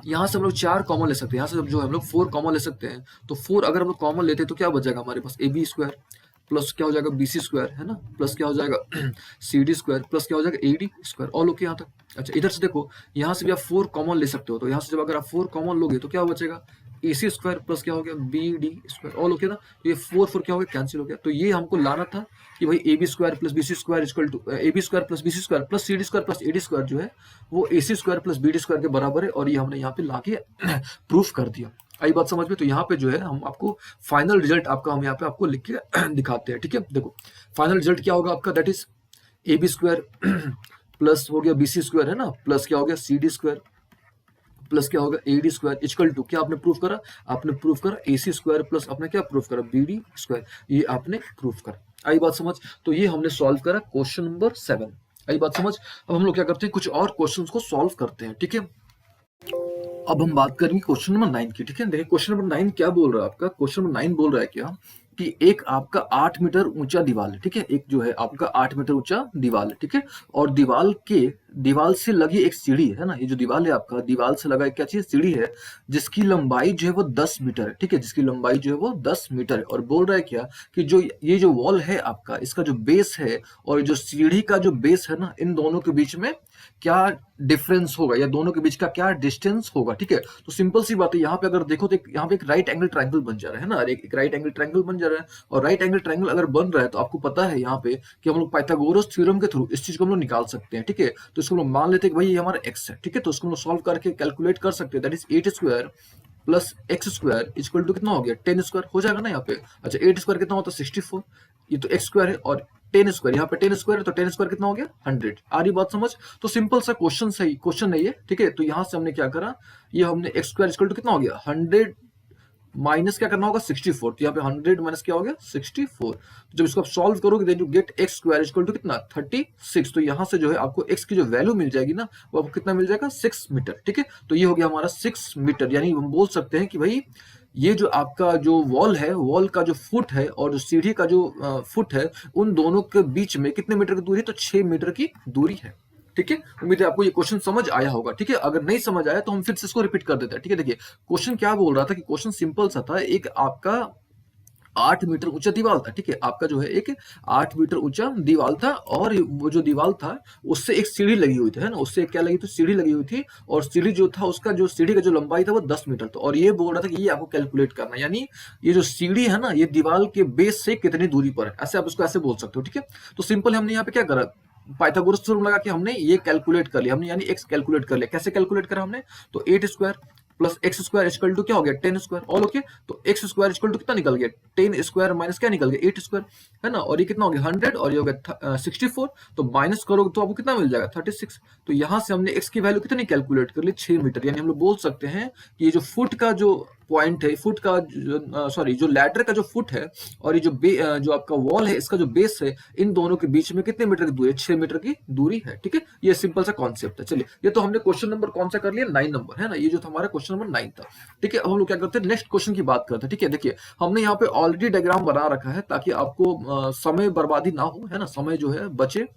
यहाँ से हम लोग 4 कॉमन ले सकते हैं, यहाँ से जो हम लोग 4 कॉमन ले सकते हैं, तो 4 अगर हम लोग कॉमन लेते हैं तो क्या बच जाएगा हमारे पास, ए बी स्क्वायर प्लस क्या हो जाएगा, बी सी स्क्वायर, है ना, प्लस क्या हो जाएगा सी डी स्क्वायर प्लस क्या हो जाएगा, ए डी स्क्वायर। ऑल ओके यहाँ तक। अच्छा, इधर से देखो, यहाँ से भी आप 4 कॉमन ले सकते हो, तो यहाँ से जब अगर आप 4 कॉमन लोगे तो क्या बचेगा, ए सी स्क्वायर प्लस क्या हो गया, B D square. All okay ना, तो ये 4 क्या हो गया, कैंसिल हो गया। तो ये हमको लाना था कि भाई A B square plus B C square equal to A B square plus B C square plus C D square plus A D square जो है वो A C square plus B D square के बराबर है, और ये हमने यहाँ पे ला के प्रूफ कर दिया। आई बात समझ में। तो यहाँ पे जो है हम आपको फाइनल रिजल्ट आपका हम यहाँ पे आपको लिख के दिखाते हैं। ठीक है, देखो फाइनल रिजल्ट क्या होगा आपका, that is A B square plus हो गया बी सी स्क्वायर, है ना, प्लस क्या हो गया सी डी स्क्वायर प्लस क्या होगा, A D square equal to क्या आपने प्रूफ करा, आपने प्रूफ करा ए सी स्क्वायर प्लस आपने क्या प्रूफ करा, बी डी स्क्वायर, ये आपने प्रूफ करा। आई बात समझ। तो ये हमने सॉल्व करा क्वेश्चन नंबर 7। आई बात समझ। अब हम लोग क्या करते हैं, कुछ और क्वेश्चंस को सॉल्व करते हैं। ठीक है, अब हम बात करेंगे क्वेश्चन नंबर 9 की। ठीक है, देखिए क्वेश्चन नंबर 9 क्या बोल रहा है आपका, क्वेश्चन नंबर 9 बोल रहा है क्या कि एक आपका 8 मीटर ऊंचा दीवार है। ठीक है, एक जो है आपका 8 मीटर ऊंचा दीवार है। ठीक है, और दीवार से लगी एक सीढ़ी है ना, ये जो दीवार है आपका, दीवार से लगा एक क्या चीज, सीढ़ी है, जिसकी लंबाई जो है वो 10 मीटर है। ठीक है, जिसकी लंबाई जो है वो 10 मीटर है, और बोल रहा है क्या कि जो ये जो वॉल है आपका, इसका जो बेस है और जो सीढ़ी का जो बेस है ना, इन दोनों के बीच में क्या डिफरेंस होगा या दोनों के बीच का क्या डिस्टेंस होगा, ठीक है। तो सिंपल सी बात है, यहाँ पे अगर देखो तो यहाँ पे एक राइट एंगल ट्राइंगल बन जा रहा है ना, एक राइट एंगल ट्राइंगल बन जा रहा है। और राइट एंगल ट्राइंगल अगर बन रहा है तो आपको पता है यहाँ पे कि हम लोग पाइथागोरस थ्योरम के थ्रू इस चीज को हम लोग निकाल सकते हैं, ठीक है। तो इसको हम लोग मान लेते हैं कि भाई ये हमारा एक्स है, ठीक है। तो इसको हम लोग सॉल्व करके कैलकुलेट कर सकते हैं, that is 8 square plus x square equal to कितना हो गया 10 स्क्वायर हो जाएगा ना यहाँ पे। अच्छा 8 स्क्वायर कितना होता है 64, ये तो एक्स स्क्वायर है, और 10 स्क्वायर यहाँ पे 10 स्क्वायर है, तो 10 स्क्वायर कितना हो गया 100। आ रही बात समझ। तो सिंपल सा क्वेश्चन सही क्वेश्चन है ये, ठीक है। तो यहाँ से हमने क्या करा, ये हमने एक्स स्क्वायर इक्वल टू कितना हो गया 100 माइनस क्या करना होगा 64। तो यहाँ पे 100 माइनस क्या हो गया 64। तो जब इसको आप सॉल्व करोगे then you get X square equal to कितना 36। तो यहाँ से जो है आपको एक्स की जो वैल्यू मिल जाएगी ना, वो आपको कितना मिल जाएगा 6 मीटर, ठीक है। तो ये हो गया हमारा 6 मीटर, यानी हम बोल सकते हैं कि भाई ये जो आपका जो वॉल है, वॉल का जो फुट है और जो सीढ़ी का जो फुट है, उन दोनों के बीच में कितने मीटर की दूरी है, तो 6 मीटर की दूरी है, ठीक है। उम्मीद है आपको ये क्वेश्चन समझ आया होगा, ठीक है। अगर नहीं समझ आया तो हम फिर से इसको रिपीट कर देते हैं, ठीक है। देखिए क्वेश्चन क्या बोल रहा था कि क्वेश्चन सिंपल सा था, एक आपका 8 मीटर ऊंचा दीवार था, ठीक है। आपका जो है एक 8 मीटर ऊंचा दीवार था, और वो जो दीवार था उससे एक सीढ़ी लगी हुई थी, है ना, उससे क्या लगी थी सीढ़ी लगी हुई थी। और सीढ़ी जो था उसका जो सीढ़ी का जो लंबाई था वो 10 मीटर था। और ये बोल रहा था कि ये आपको कैलकुलेट करना, यानी ये जो सीढ़ी है ना, ये दीवार के बेस से कितनी दूरी पर है, ऐसे आप इसको ऐसे बोल सकते हो, ठीक है। तो सिंपल हमने यहाँ पे क्या करा, पाइथागोरस थ्योरम लगा के हमने ये कैलकुलेट कर लिया, हमने यानी एक्स कैलकुलेट कर लिया। कैसे कैलकुलेट करा हमने, तो 8 square plus x square equal to क्या हो गया 10 स्क्वायर, ऑल ओके। तो एक्स स्क्वायर इक्वल टू कितना निकल गया 10 स्क्वायर माइनस क्या निकल गया 8 स्क्वायर, है ना। और ये कितना हो गया 100 और ये हो गया 64। तो माइनस करोगे तो आपको कितना मिल जाएगा 36। तो यहाँ से हमने एक्स की वैल्यू कितनी कैलकुलेट कर ली 6 मीटर, यानी हम लोग बोल सकते हैं कि ये जो फुट का जो पॉइंट है, फुट का सॉरी जो लैडर का जो फुट है और ये जो आपका वॉल है इसका जो बेस है, इन दोनों के बीच में कितने मीटर की दूरी है 6 मीटर की दूरी है, ठीक है। ये सिंपल सा कॉन्सेप्ट है। चलिए ये तो हमने क्वेश्चन नंबर कौन सा कर लिया 9 नंबर, है ना, ये जो था हमारा क्वेश्चन नंबर 9 था, ठीक है। अब हम लोग क्या करते हैं नेक्स्ट क्वेश्चन की बात करते हैं, ठीक है। देखिए हमने यहाँ पे ऑलरेडी डायग्राम बना रखा है ताकि आपको समय बर्बादी ना हो, है ना, समय जो है बचे,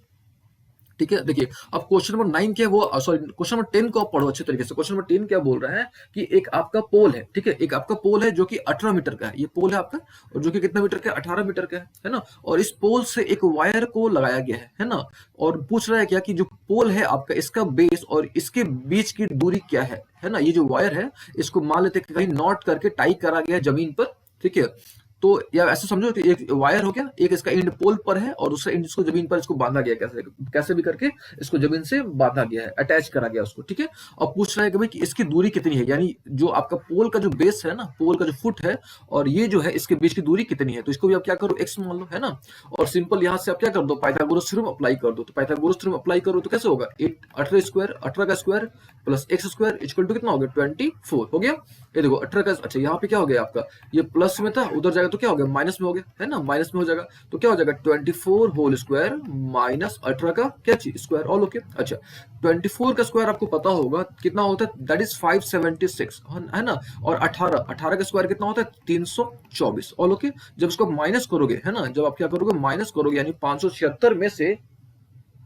ठीक है। देखिए अब क्वेश्चन नंबर 9 क्या है वो, सॉरी क्वेश्चन नंबर 10 को आप पढ़ो अच्छे तरीके से। क्वेश्चन नंबर 10 क्या बोल रहा है कि एक आपका पोल है, ठीक है, एक आपका पोल है जो कि 18 मीटर का है, ये पोल है आपका, और जो कि कितना मीटर का 18 मीटर का है ना। और इस पोल से एक वायर को लगाया गया है ना। और पूछ रहा है क्या कि जो पोल है आपका, इसका बेस और इसके बीच की दूरी क्या है ना। ये जो वायर है इसको मान लेते कहीं नॉट करके टाई करा गया है जमीन पर, ठीक है। तो या ऐसे समझो कि एक वायर हो गया, एक इसका एंड पोल पर है और दूसरा एंड इसको जमीन पर इसको बांधा गया, कैसे कैसे भी करके इसको जमीन से बांधा गया है, अटैच करा गया उसको, ठीक है। और पूछ रहा है कि भाई कि इसकी दूरी कितनी है, यानी जो आपका पोल का जो बेस है ना, पोल का जो फुट है और ये जो है इसके बीच की दूरी कितनी है। तो इसको भी आप क्या करो एक्स मान लो, है ना। और सिंपल यहाँ से आप क्या कर दो पाइथागोरस थ्योरम अप्लाई कर दो। तो पाइथागोरस थ्योरम अप्लाई करो तो कैसे होगा 18 स्क्वायर 18 का square plus x square equal to कितना हो गया 24 हो गया। ये देखो 18 का, अच्छा यहाँ पे क्या हो गया आपका, ये प्लस में था उधर जाएगा तो क्या हो गया माइनस में हो गया, है ना, माइनस में हो जाएगा। तो क्या हो जाएगा 24 होल स्क्वायर माइनस 18 का क्या चीज स्क्वायर, ऑल ओके। अच्छा 24 का स्क्वायर आपको पता होगा कितना होता है, दैट इज 576, है ना। और 18 का स्क्वायर कितना होता है 324, ऑल ओके। जब इसको माइनस करोगे, है ना, जब आप क्या करोगे माइनस करोगे, यानी 576 में से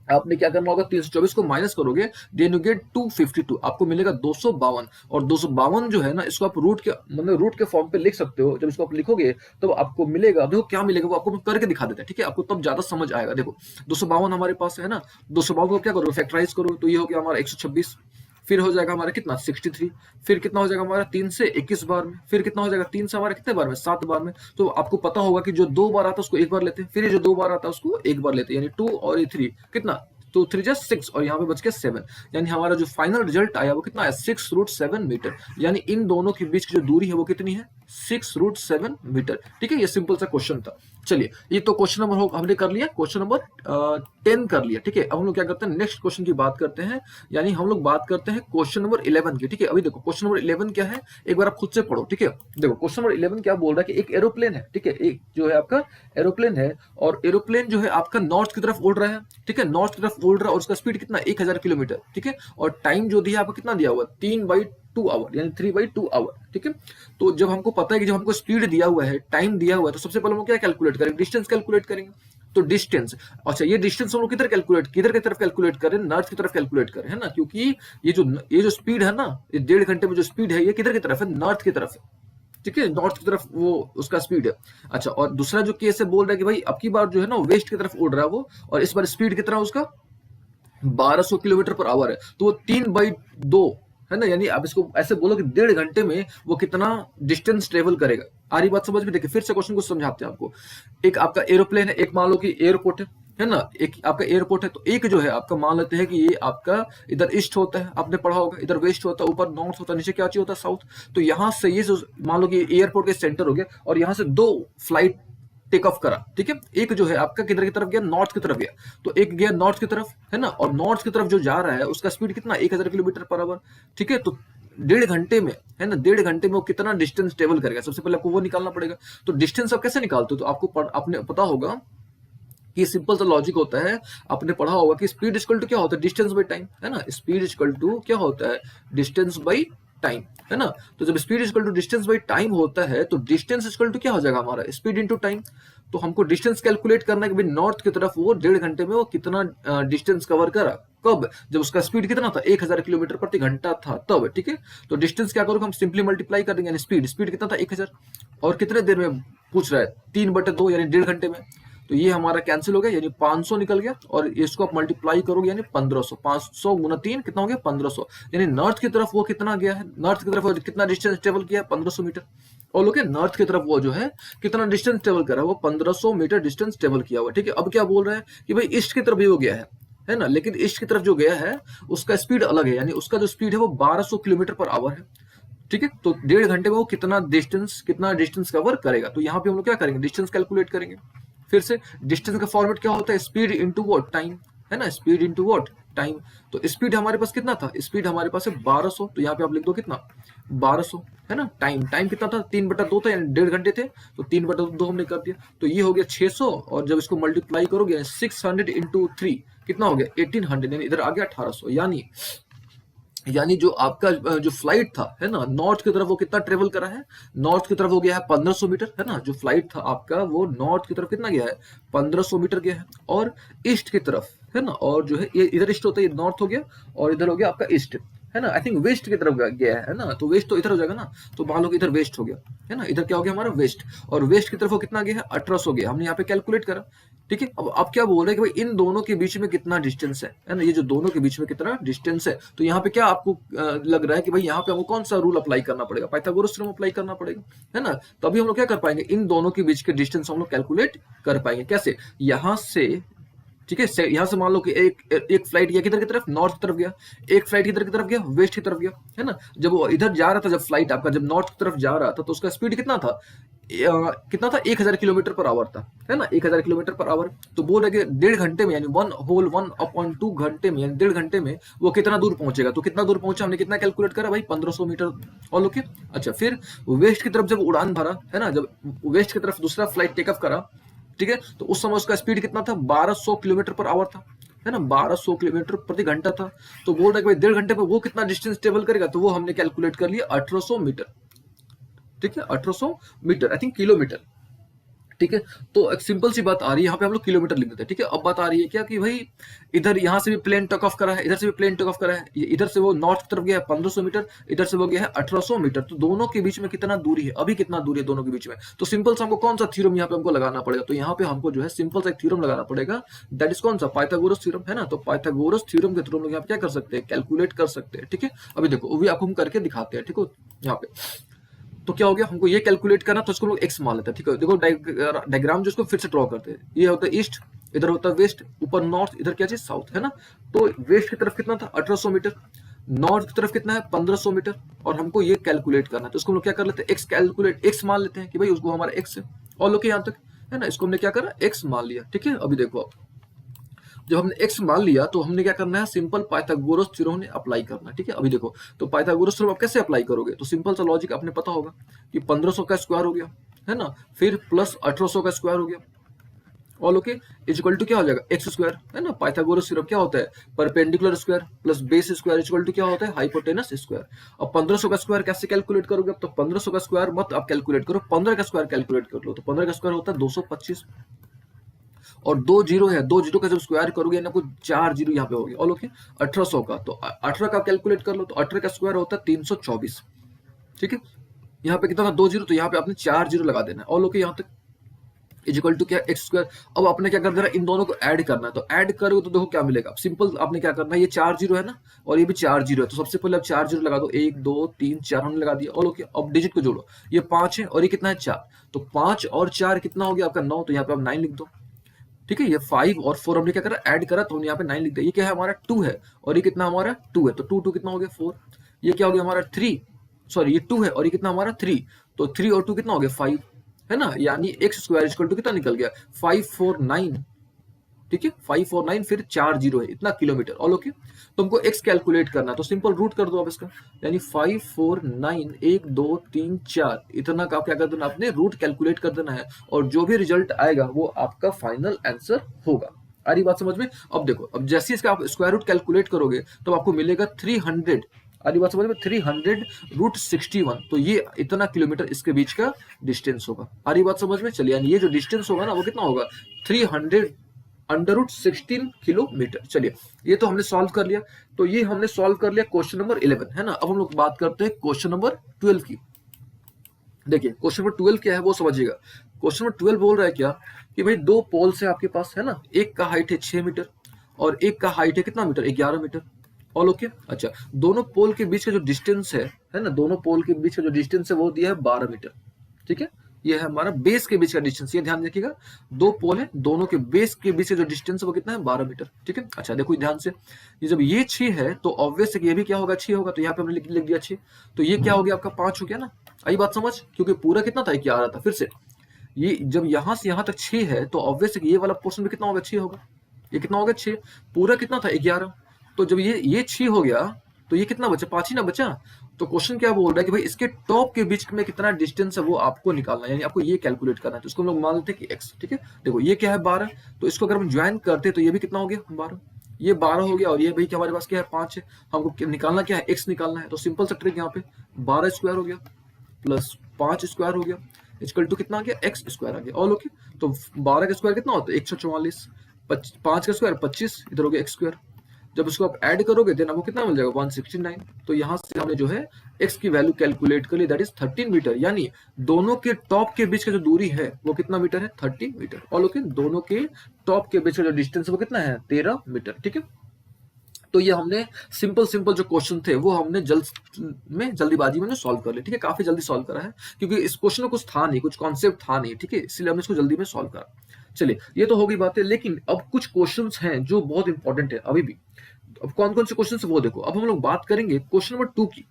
आपने क्या करना होगा 324 को माइनस करोगे, देन यू गेट 252, आपको मिलेगा 252। और 252 जो है ना, इसको आप रूट के मतलब रूट के फॉर्म पे लिख सकते हो। जब इसको आप लिखोगे तब आपको मिलेगा, देखो क्या मिलेगा वो आपको मैं करके दिखा देता है, ठीक है, आपको तब ज्यादा समझ आएगा। देखो 252 हमारे पास है ना, 252 को क्या करोगे फैक्टराइज करो, तो ये हो गया हमारा 126, फिर हो जाएगा हमारा कितना 63, फिर कितना हो जाएगा हमारा 3 से 21 बार में, फिर कितना हो जाएगा 3 से हमारा कितने बार में 7 बार में। तो आपको पता होगा कि जो 2 बार आता है उसको एक बार लेते हैं, फिर ये जो 2 बार आता है उसको एक बार लेते हैं, यानी 2 और ये 3 कितना, तो 3 जा 6 और यहाँ पे बच गया 7, यानी हमारा जो फाइनल रिजल्ट आया वो कितना है 6√7 मीटर। यानी इन दोनों के बीच की जो दूरी है वो कितनी है 6√7 मीटर, ठीक है। ये सिंपल सा क्वेश्चन था। चलिए ये तो क्वेश्चन नंबर हमने कर लिया, क्वेश्चन नंबर 10 कर लिया, ठीक है। अब हम लोग क्या करते हैं नेक्स्ट क्वेश्चन की बात करते हैं, यानी हम लोग बात करते हैं क्वेश्चन नंबर 11 की, ठीक है। अभी देखो क्वेश्चन नंबर 11 क्या है एक बार आप खुद से पढ़ो, ठीक है। देखो क्वेश्चन नंबर 11 क्या बोल रहा है कि एक एरोप्लेन है, ठीक है, एक जो है आपका एरोप्लेन है और एरोप्लेन जो है आपका नॉर्थ की तरफ उड़ रहा है, ठीक है, नॉर्थ की तरफ उड़ रहा है और उसका स्पीड कितना 1000 किलोमीटर, ठीक है। और टाइम जो दिया आपको कितना दिया हुआ 3/2 आवर, यानी 3/2 आवर, ठीक है। तो जब हमको पता है कि जब हमको स्पीड दिया हुआ है टाइम दिया हुआ है तो सबसे पहले हम क्या कैलकुलेट करेंगे डिस्टेंस कैलकुलेट करेंगे। तो डिस्टेंस, अच्छा ये डिस्टेंस हम लोग किधर की तरफ कैलकुलेट करें नॉर्थ की तरफ कैलकुलेट करें, है ना, क्योंकि ये जो स्पीड है ना, ये 1.5 घंटे में जो स्पीड है ये किधर की तरफ है नॉर्थ की तरफ है, ठीक है, नॉर्थ की तरफ वो उसका स्पीड है। अच्छा और दूसरा जो केस है बोल रहा है कि भाई अब की बार जो है ना वेस्ट की तरफ उड़ रहा है वो, और इस बार स्पीड कितना है उसका 1200 किलोमीटर पर आवर है, तो वो 3/2 है ना, यानी आप इसको ऐसे बोलो कि 1.5 घंटे में वो कितना डिस्टेंस ट्रेवल करेगा। आ रही बात समझ में? देखिए फिर से क्वेश्चन को समझाते हैं आपको। एक आपका एरोप्लेन है, एक मान लो कि एयरपोर्ट है ना, एक आपका एयरपोर्ट है, तो एक जो है आपका मान लेते हैं कि ये आपका इधर ईस्ट होता है, आपने पढ़ा होगा, इधर वेस्ट होता है, ऊपर नॉर्थ होता है, नीचे क्या चीज होता है, साउथ। तो यहाँ से ये जो मान लो कि एयरपोर्ट के सेंटर हो गया, और यहाँ से 2 फ्लाइट टेक ऑफ करा, ठीक है। एक जो है आपका किधर की तरफ गया, नॉर्थ की तरफ गया, तो एक गया नॉर्थ की तरफ है ना, और नॉर्थ की तरफ जो जा रहा है उसका स्पीड कितना, 1000 किलोमीटर पर आवर, ठीक है। तो 1.5 घंटे में है ना, 1.5 घंटे में वो कितना डिस्टेंस ट्रेवल करेगा, सबसे पहले आपको वो निकालना पड़ेगा। तो डिस्टेंस आप कैसे निकालते हो, तो आपको आपने पता होगा कि सिंपल सा लॉजिक होता है, आपने पढ़ा होगा कि स्पीड इक्वल टू क्या होता है, डिस्टेंस बाई टाइम, है ना। स्पीड इक्वल टू क्या होता है, डिस्टेंस बाई टाइम, है ना। तो जब speed equal to distance by time होता है, तो डिस्टेंस इक्वल टू क्या हो जाएगा हमारा, स्पीड इनटू टाइम। तो हमको डिस्टेंस कैलकुलेट करना है कि भाई नॉर्थ की तरफ वो 1.5 घंटे में वो कितना डिस्टेंस कवर करा, कब, जब उसका स्पीड कितना था, 1000 किलोमीटर प्रति घंटा था तब, ठीक है। तो डिस्टेंस क्या करोगे, हम सिंपली मल्टीप्लाई कर देंगे, यानी स्पीड स्पीड कितना था, 1000, और कितने देर में पूछ रहा है, 3/2 यानी 1.5 घंटे में। तो ये हमारा कैंसिल हो गया, यानी 500 निकल गया, और इसको आप मल्टीप्लाई करोगे यानी 1500, 500 गुना 3 कितना हो गया, 1500। यानी नॉर्थ की तरफ वो कितना गया है, नॉर्थ की तरफ वो कितना डिस्टेंस ट्रेवल किया, 1500 मीटर। और लोग नॉर्थ की तरफ वो जो है कितना डिस्टेंस ट्रेवल करा, वो 1500 मीटर डिस्टेंस ट्रेवल किया हुआ, ठीक है। अब क्या बोल रहे हैं कि भाई ईस्ट की तरफ भी वो गया है ना, लेकिन ईस्ट की तरफ जो गया है उसका स्पीड अलग है, यानी उसका जो स्पीड है वो 1200 किलोमीटर पर आवर है, ठीक है। तो 1.5 घंटे में वो कितना डिस्टेंस कवर करेगा। तो यहाँ पे हम लोग क्या करेंगे, डिस्टेंस कैलकुलेट करेंगे। फिर से डिस्टेंस का फॉर्मेट क्या होता है, स्पीड इंटू वॉट, टाइम, है ना, स्पीड इंटू वॉट, टाइम। तो स्पीड हमारे पास कितना था, स्पीड हमारे पास है 1200, तो यहाँ पे आप लिख दो कितना, 1200, है ना। टाइम टाइम कितना था, 3/2 था, यानी 1.5 घंटे थे, तो 3/2 हमने कर दिया, तो ये हो गया 600, और जब इसको मल्टीप्लाई करोगे 600 इंटू 3 कितना हो गया, 1800, यानी इधर आ गया 1800। यानी जो आपका जो फ्लाइट था, है ना, नॉर्थ की तरफ वो कितना ट्रेवल करा है, नॉर्थ की तरफ हो गया है 1500 मीटर, है ना। जो फ्लाइट था आपका वो नॉर्थ की तरफ कितना गया है, 1500 मीटर गया है। और ईस्ट की तरफ, है ना, और जो है ये इधर ईस्ट होता है, ये नॉर्थ हो गया, और इधर हो गया आपका ईस्ट, है ना। आई थिंक वेस्ट की तरफ गया है ना, तो वेस्ट तो इधर हो जाएगा ना, तो मान लो कि इधर वेस्ट हो गया, है ना, इधर क्या हो गया हमारा वेस्ट, और वेस्ट की तरफ वो कितना गया है, 1800 गया, हमने यहाँ पे कैलकुलेट करा, ठीक है। अब आप क्या बोल रहे हैं कि भाई इन दोनों के बीच में कितना डिस्टेंस है ना, ये जो दोनों के बीच में कितना डिस्टेंस है। तो यहाँ पे क्या आपको लग रहा है कि भाई यहाँ पे हमको कौन सा रूल अप्लाई करना पड़ेगा, पाइथागोरस थ्योरम अप्लाई करना पड़ेगा, है ना। तभी हम लोग क्या कर पाएंगे, इन दोनों के बीच के डिस्टेंस हम लोग कैलकुलेट कर पाएंगे। कैसे, यहाँ से, ठीक है, यहाँ से मान लो कि एक फ्लाइट गया किधर की तरफ, नॉर्थ की तरफ गया, एक फ्लाइट किधर की तरफ गया, वेस्ट की तरफ गया, है ना। जब वो इधर जा रहा था, जब फ्लाइट आपका जब नॉर्थ की तरफ जा रहा था, तो उसका स्पीड कितना था, कितना था, 1000 किलोमीटर पर आवर था, है ना, 1000 किलोमीटर पर आवर। तो बोल रहे कि 1.5 घंटे में, यानी 1/2 घंटे में, यानी 1.5 घंटे में वो कितना दूर पहुंचेगा। तो कितना दूर पहुंचा, हमने कितना कैलकुलेट करा भाई, 1500 मीटर। और ओके, अच्छा, फिर वेस्ट की तरफ जब उड़ान भरा, है ना, जब वेस्ट की तरफ दूसरा फ्लाइट टेक ऑफ करा, ठीक है, तो उस समय उसका स्पीड कितना था, 1200 किलोमीटर पर आवर था, है ना, 1200 किलोमीटर प्रति घंटा था। तो बोल रहा है कि भाई 1.5 घंटे में वो कितना डिस्टेंस ट्रेवल करेगा, तो वो हमने कैलकुलेट कर लिया 1800 मीटर, ठीक है, 1800 मीटर, आई थिंक किलोमीटर, ठीक है। तो एक सिंपल सी बात आ रही है, यहाँ पे हम लोग किलोमीटर लिख देते हैं, ठीक है। अब बात आ रही है क्या कि भाई इधर यहाँ से भी प्लेन टेक ऑफ करा है, इधर से भी प्लेन टेक ऑफ करा है, इधर से वो नॉर्थ की तरफ गया है 1500 मीटर, इधर से वो गया है 1800 मीटर। तो दोनों के बीच में कितना दूरी है, अभी कितना दूरी है दोनों के बीच में। तो सिंपल सा हमको कौन सा थ्योरम यहाँ पे हमको लगाना पड़ेगा, तो यहाँ पे हमको जो है सिंपल सा एक थ्योरम लगाना पड़ेगा, दैट इज कौन सा, पाइथागोरस थ्योरम, है ना। तो पाइथागोरस थ्योरम के थ्रू हम लोग यहाँ पे क्या कर सकते हैं, कैलकुलेट कर सकते हैं, ठीक है। अभी देखो वो भी आपको हम करके दिखाते हैं, ठीक है। यहाँ पे तो क्या हो गया, हमको ये कैलकुलेट करना, तो इसको हम लोग एक्स मान लेते हैं, ठीक है। देखो डायग्राम जो इसको फिर से ड्रॉ करते हैं, ये होता है ईस्ट, इधर होता है वेस्ट, ऊपर नॉर्थ, इधर क्या चीज साउथ, है ना। तो वेस्ट की तरफ कितना था, 1800 मीटर, नॉर्थ की तरफ कितना है, 1500 मीटर, और हमको ये कैलकुलेट करना है। तो इसको हम लोग क्या कर लेते हैं, एक्स कैलकुलेट, एक्स मान लेते हैं कि भाई उसको हमारा एक्स है, और लोग यहाँ तक, है ना, इसको हमने क्या करा, एक्स मान लिया, ठीक है। अभी देखो आप, जब हमने x मान लिया, तो हमने क्या करना है, सिंपल पाइथागोरस थ्योरम ने अप्लाई करना है, ठीक है। अभी देखो, तो पाइथागोरस थ्योरम आप कैसे अप्लाई करोगे, तो सिंपल सा लॉजिक आपने पता होगा कि 1500 का स्क्वायर हो गया, है ना, फिर प्लस 1800 का स्क्वायर हो गया, all okay, is equal to क्या हो जाएगा, एक्स स्क्वायर, है ना। पाइथागोरस थ्योरम क्या होता है, perpendicular square plus base square is equal to क्या होता है, हाइपोटेनस स्क्वायर। अब 1500 का स्क्वायर कैसे कैलकुलेट करोगे, अब तो 1500 का स्क्वायर मत आप कैलकुलेट करो, 15 का स्क्वायर कैलकुलेट कर लो। तो 15 का स्क्वायर होता है 225, और 2 जीरो है, 2 जीरो का जब स्क्वायर करोगे ना, कुछ 4 जीरो यहाँ पे हो गया, ऑल ओके। 1800 का, तो 18 का कैलकुलेट कर लो, तो 18 का स्क्वायर होता है 324, ठीक है। यहाँ पे कितना था, 2 जीरो, तो यहाँ पे आपने 4 जीरो लगा देना है, ऑल ओके यहाँ तक। इज इक्वल टू क्या, एक्स स्क्वायर। अब आपने क्या कर देना, इन दोनों को ऐड करना है, तो ऐड करोगे तो देखो क्या मिलेगा। सिंपल आपने क्या करना है, ये 4 जीरो है ना और ये भी 4 जीरो है, तो सबसे पहले आप 4 जीरो लगा दो, 1 2 3 4 हमने लगा दिया। और ओके, अब डिजिट को जोड़ो, ये 5 है और ये कितना है 4, तो 5 और 4 कितना हो गया आपका 9, तो यहाँ पे आप 9 लिख दो। ठीक है, ये 5 और 4 हमने क्या करा, ऐड करा, तो यहाँ पे 9 लिख दिया। ये क्या है हमारा 2 है और ये कितना हमारा 2 है, तो 2 2 कितना हो गया 4। ये क्या हो गया हमारा 3, सॉरी ये 2 है और ये कितना हमारा 3, तो 3 और 2 कितना हो गया 5, है ना। यानी एक्स स्क्वायर इक्वल टू कितना निकल गया 549। ठीक है, 549 फिर 4 जीरो है, इतना किलोमीटर। ऑल ओके, तो हमको एक्स कैलकुलेट करना है, तो सिंपल रूट कर दो आप इसका, यानी 549 1 2 3 4 इतना का आप क्या कर देना, आपने रूट कैलकुलेट कर देना है और जो भी रिजल्ट आएगा वो आपका फाइनल आंसर होगा। आ रही बात समझ में। अब देखो, अब जैसे इसका आप स्क्वायर रूट कैलकुलेट करोगे तो आपको मिलेगा 300। आधी बात समझ में, 300 रूट 61, तो ये इतना किलोमीटर इसके बीच का डिस्टेंस होगा। आधी बात समझ में। चलिए, यानी ये जो डिस्टेंस होगा ना वो कितना होगा 300 अंडर रूट 16 किलोमीटर। चलिए, ये तो हमने सॉल्व कर लिया। तो ये हमने सॉल्व कर लिया क्वेश्चन नंबर 11, है ना। अब हम लोग बात करते हैं क्वेश्चन नंबर 12 की। देखिए क्वेश्चन नंबर 12 क्या है वो समझिएगा। क्वेश्चन नंबर 12 बोल रहा है क्या कि भाई दो पोल्स है आपके पास, है ना, एक का हाइट है 6 मीटर और एक का हाइट है कितना मीटर, 11 मीटर। All okay. अच्छा, दोनों पोल के बीच का जो डिस्टेंस है ना, दोनों पोल के बीच का जो डिस्टेंस है वो दिया है 12 मीटर। ठीक है, ये है हमारा बेस के बीच का डिस्टेंस, ये ध्यान रखिएगा। दो पोल है, दोनों के बेस के बीच का जो डिस्टेंस है वो कितना है 12 मीटर। ठीक है, अच्छा देखो ध्यान से, ये जब ये 6 है तो ऑब्वियस है कि ये भी क्या होगा 6 होगा, तो यहाँ पे हमने लिख दिया 6, तो ये क्या हो गया आपका 5 हो गया ना। आई बात समझ, क्योंकि पूरा कितना था 11 था। फिर से ये जब यहाँ से यहाँ तक 6 है तो ऑब्वियस है कि ये वाला पोर्शन भी कितना होगा 6 होगा। ये कितना होगा 6, पूरा कितना था 11, तो जब ये 6 हो गया तो ये कितना बचा 5 ही ना बचा। तो क्वेश्चन क्या बोल रहा है कि भाई इसके टॉप के बीच में कितना डिस्टेंस है वो आपको निकालना है, यानी आपको ये कैलकुलेट करना है। तो इसको हम लोग मान लेते हैं कि x। ठीक है, देखो ये क्या है 12, तो इसको अगर हम ज्वाइन करते तो ये भी कितना हो गया 12, ये 12 हो गया और ये भाई क्या हमारे पास क्या है 5 है। हमको निकालना क्या है x निकालना है, तो सिंपल सा ट्रिक यहाँ पे 12 स्क्वायर हो गया प्लस 5 स्क्वायर हो गया इक्वल टू कितना आ गया एक्स स्क्वायर आ गया। ऑल ओके, तो 12 का स्क्वायर कितना होता है 144, 5 का स्क्वायर 25, इधर हो गया एक्स स्क्वायर। जब इसको आप ऐड करोगे देन आपको कितना मिल जाएगा 169। तो यहाँ से हमने जो है x की वैल्यू कैलकुलेट कर ली, दैट इज 13 मीटर। यानी दोनों के टॉप के बीच का जो दूरी है वो कितना मीटर है 30 मीटर। ऑल ओके, दोनों के टॉप के बीच का जो डिस्टेंस है वो कितना है 13 मीटर। ठीक है, तो ये हमने सिंपल सिंपल जो क्वेश्चन थे वो हमने जल्दीबाजी में सॉल्व कर लिया। ठीक है, काफी जल्दी सॉल्व करा है क्योंकि इस क्वेश्चन में कुछ था नहीं, कुछ कॉन्सेप्ट था नहीं। ठीक है, इसलिए हमने इसको जल्दी में सॉल्व करा। चलिए, ये तो हो गई बातें, लेकिन अब कुछ क्वेश्चंस हैं जो बहुत इंपॉर्टेंट है अभी भी। अब कौन कौन से क्वेश्चन है वो देखो। अब हम लोग बात करेंगे क्वेश्चन नंबर 2 की।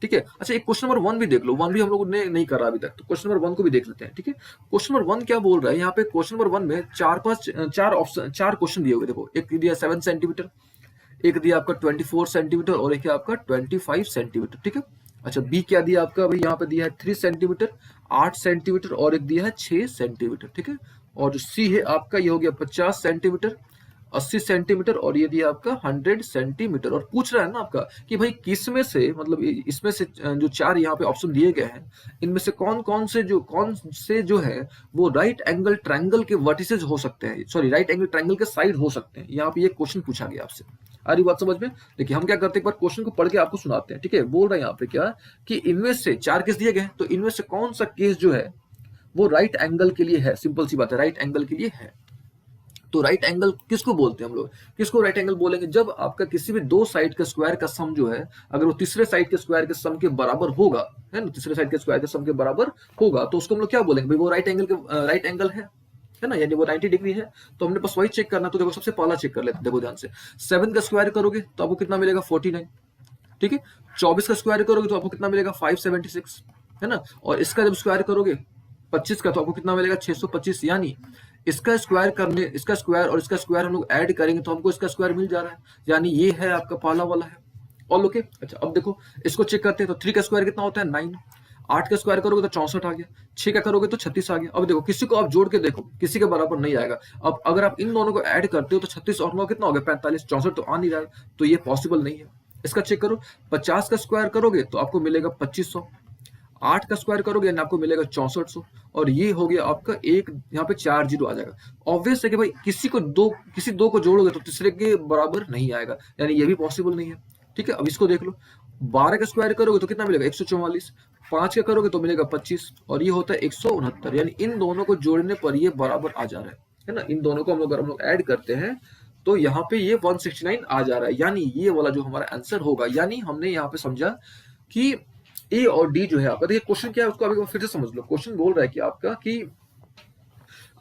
ठीक है, अच्छा एक क्वेश्चन नंबर 1 भी देख लो, 1 भी हम लोगों ने नहीं करा अभी तक, तो क्वेश्चन नंबर 1 को भी देख लेते हैं। ठीक है, क्वेश्चन नंबर 1 क्या बोल रहा है यहाँ पे। क्वेश्चन नंबर 1 में चार ऑप्शन, 4 क्वेश्चन दिए हुए। देखो, एक दिया 7 सेंटीमीटर, एक दिया आपका 24 सेंटीमीटर और एक है आपका 25 सेंटीमीटर। ठीक है, अच्छा बी क्या दिया आपका भाई, यहाँ पे दिया है 3 सेंटीमीटर, 8 सेंटीमीटर और एक दिया है 6 सेंटीमीटर। ठीक है, और जो सी है आपका ये हो गया 50 सेंटीमीटर, 80 सेंटीमीटर और ये दिया आपका 100 सेंटीमीटर। और पूछ रहा है ना आपका कि भाई किस में से, मतलब इसमें से जो 4 यहाँ पे ऑप्शन दिए गए हैं इनमें से कौन से जो है वो राइट एंगल ट्रायंगल के वर्टिसेस हो सकते हैं, सॉरी राइट एंगल ट्रायंगल के साइड हो सकते हैं। यहाँ पे ये क्वेश्चन पूछा गया आपसे। आ रही बात समझ में। देखिए हम क्या करते हैं, एक बार क्वेश्चन को पढ़ के आपको सुनाते हैं। ठीक है, बोल रहे हैं यहाँ पे क्या कि इनमें से 4 केस दिए गए हैं, तो इनमें से कौन सा केस जो है वो राइट एंगल के लिए है। सिंपल सी बात है, राइट एंगल के लिए है। तो राइट एंगल किसको बोलते हैं हम लोग, किसको राइट एंगल बोलेंगे, जब आपका किसी भी दो साइड का स्क्वायर का सम जो है अगर वो तीसरे साइड के स्क्वायर के सम के बराबर होगा, है ना, तीसरे साइड के स्क्वायर के सम के बराबर होगा, तो उसको हम लोग क्या बोलेंगे भाई वो राइट एंगल है ना, यानी वो 90 डिग्री है। तो हमने बस वही चेक करना। तो देखो सबसे पहला चेक कर लेते हैं, देखो ध्यान से। 7 का स्क्वायर करोगे तो आपको कितना मिलेगा 49। ठीक है, 24 का स्क्वायर करोगे तो आपको कितना मिलेगा 576, है ना। और इसका जब स्क्वायर करोगे 25 का तो आपको कितना मिलेगा 625। यानी इसका स्क्वायर और इसका स्क्वायर हम लोग ऐड करेंगे तो हमको इसका स्क्वायर मिल जा रहा है, यानी ये है आपका पहला वाला है। ऑल ओके, अच्छा अब देखो इसको चेक करते हैं। तो 3 का स्क्वायर कितना होता है 9, 8 का स्क्वायर करोगे तो 64 आ गया, 6 का करोगे तो 36 आ गया। अब देखो किसी को आप जोड़ के देखो, किसी के बराबर नहीं आएगा। अब अगर आप इन दोनों को ऐड करते हो तो 36 और 9 कितना हो गया 45, 64 तो आ नहीं रहा है, तो ये पॉसिबल नहीं है। इसका चेक करो, 50 का स्क्वायर करोगे तो आपको मिलेगा 2500, 8 का स्क्वायर करोगे यानी आपको मिलेगा 6400, और ये हो गया आपका एक, यहाँ पे 4 जीरो आ जाएगा। ऑब्वियस है कि भाई किसी दो को जोड़ोगे तो तीसरे के बराबर नहीं आएगा, यानी ये भी पॉसिबल नहीं है। ठीक है, अब इसको देख लो, 12 का स्क्वायर करोगे तो कितना मिलेगा 144, 5 का करोगे तो मिलेगा 25, और ये होता है 169। यानी इन दोनों को जोड़ने पर ये बराबर आ जा रहा है ना। इन दोनों को हम लोग ऐड करते हैं तो यहाँ पे ये 169 आ जा रहा है, यानी ये वाला जो हमारा आंसर होगा। यानी हमने यहाँ पे समझा कि ए और डी जो है आपका, देखिए क्वेश्चन क्या है उसको अभी फिर से समझ लो। क्वेश्चन बोल रहा है कि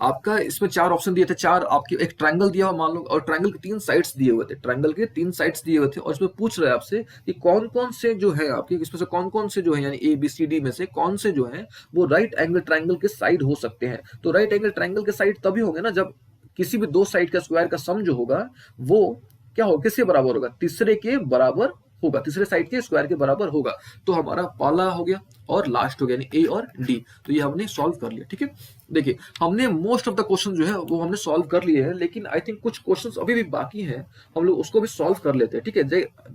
आपका इसमें 4 ऑप्शन दिए थे, 4 आपके एक ट्रायंगल दिया हुआ मान लो, और ट्रायंगल के 3 साइड्स दिए हुए थे, ट्रायंगल के 3 साइड्स दिए हुए थे, और इसमें पूछ रहा है आपसे कि कौन कौन से जो है आपके, इसमें से कौन कौन से जो है यानी ए बी सी डी में से कौन से जो है वो राइट एंगल ट्रायंगल के साइड हो सकते हैं। तो राइट एंगल ट्रायंगल के साइड तभी होंगे ना जब किसी भी दो साइड का स्क्वायर का सम जो होगा वो क्या होगा, किसके बराबर होगा, तीसरे के बराबर होगा, तीसरे साइड के स्क्वायर के बराबर होगा। तो हमारा पहला हो गया और लास्ट हो गया यानी ए और डी। तो ये हमने सॉल्व कर लिया, ठीक है। देखिए हमने मोस्ट ऑफ द क्वेश्चन जो है वो हमने सॉल्व कर लिए हैं, लेकिन आई थिंक कुछ क्वेश्चंस अभी भी बाकी हैं, हम लोग उसको भी सॉल्व कर लेते हैं, ठीक है।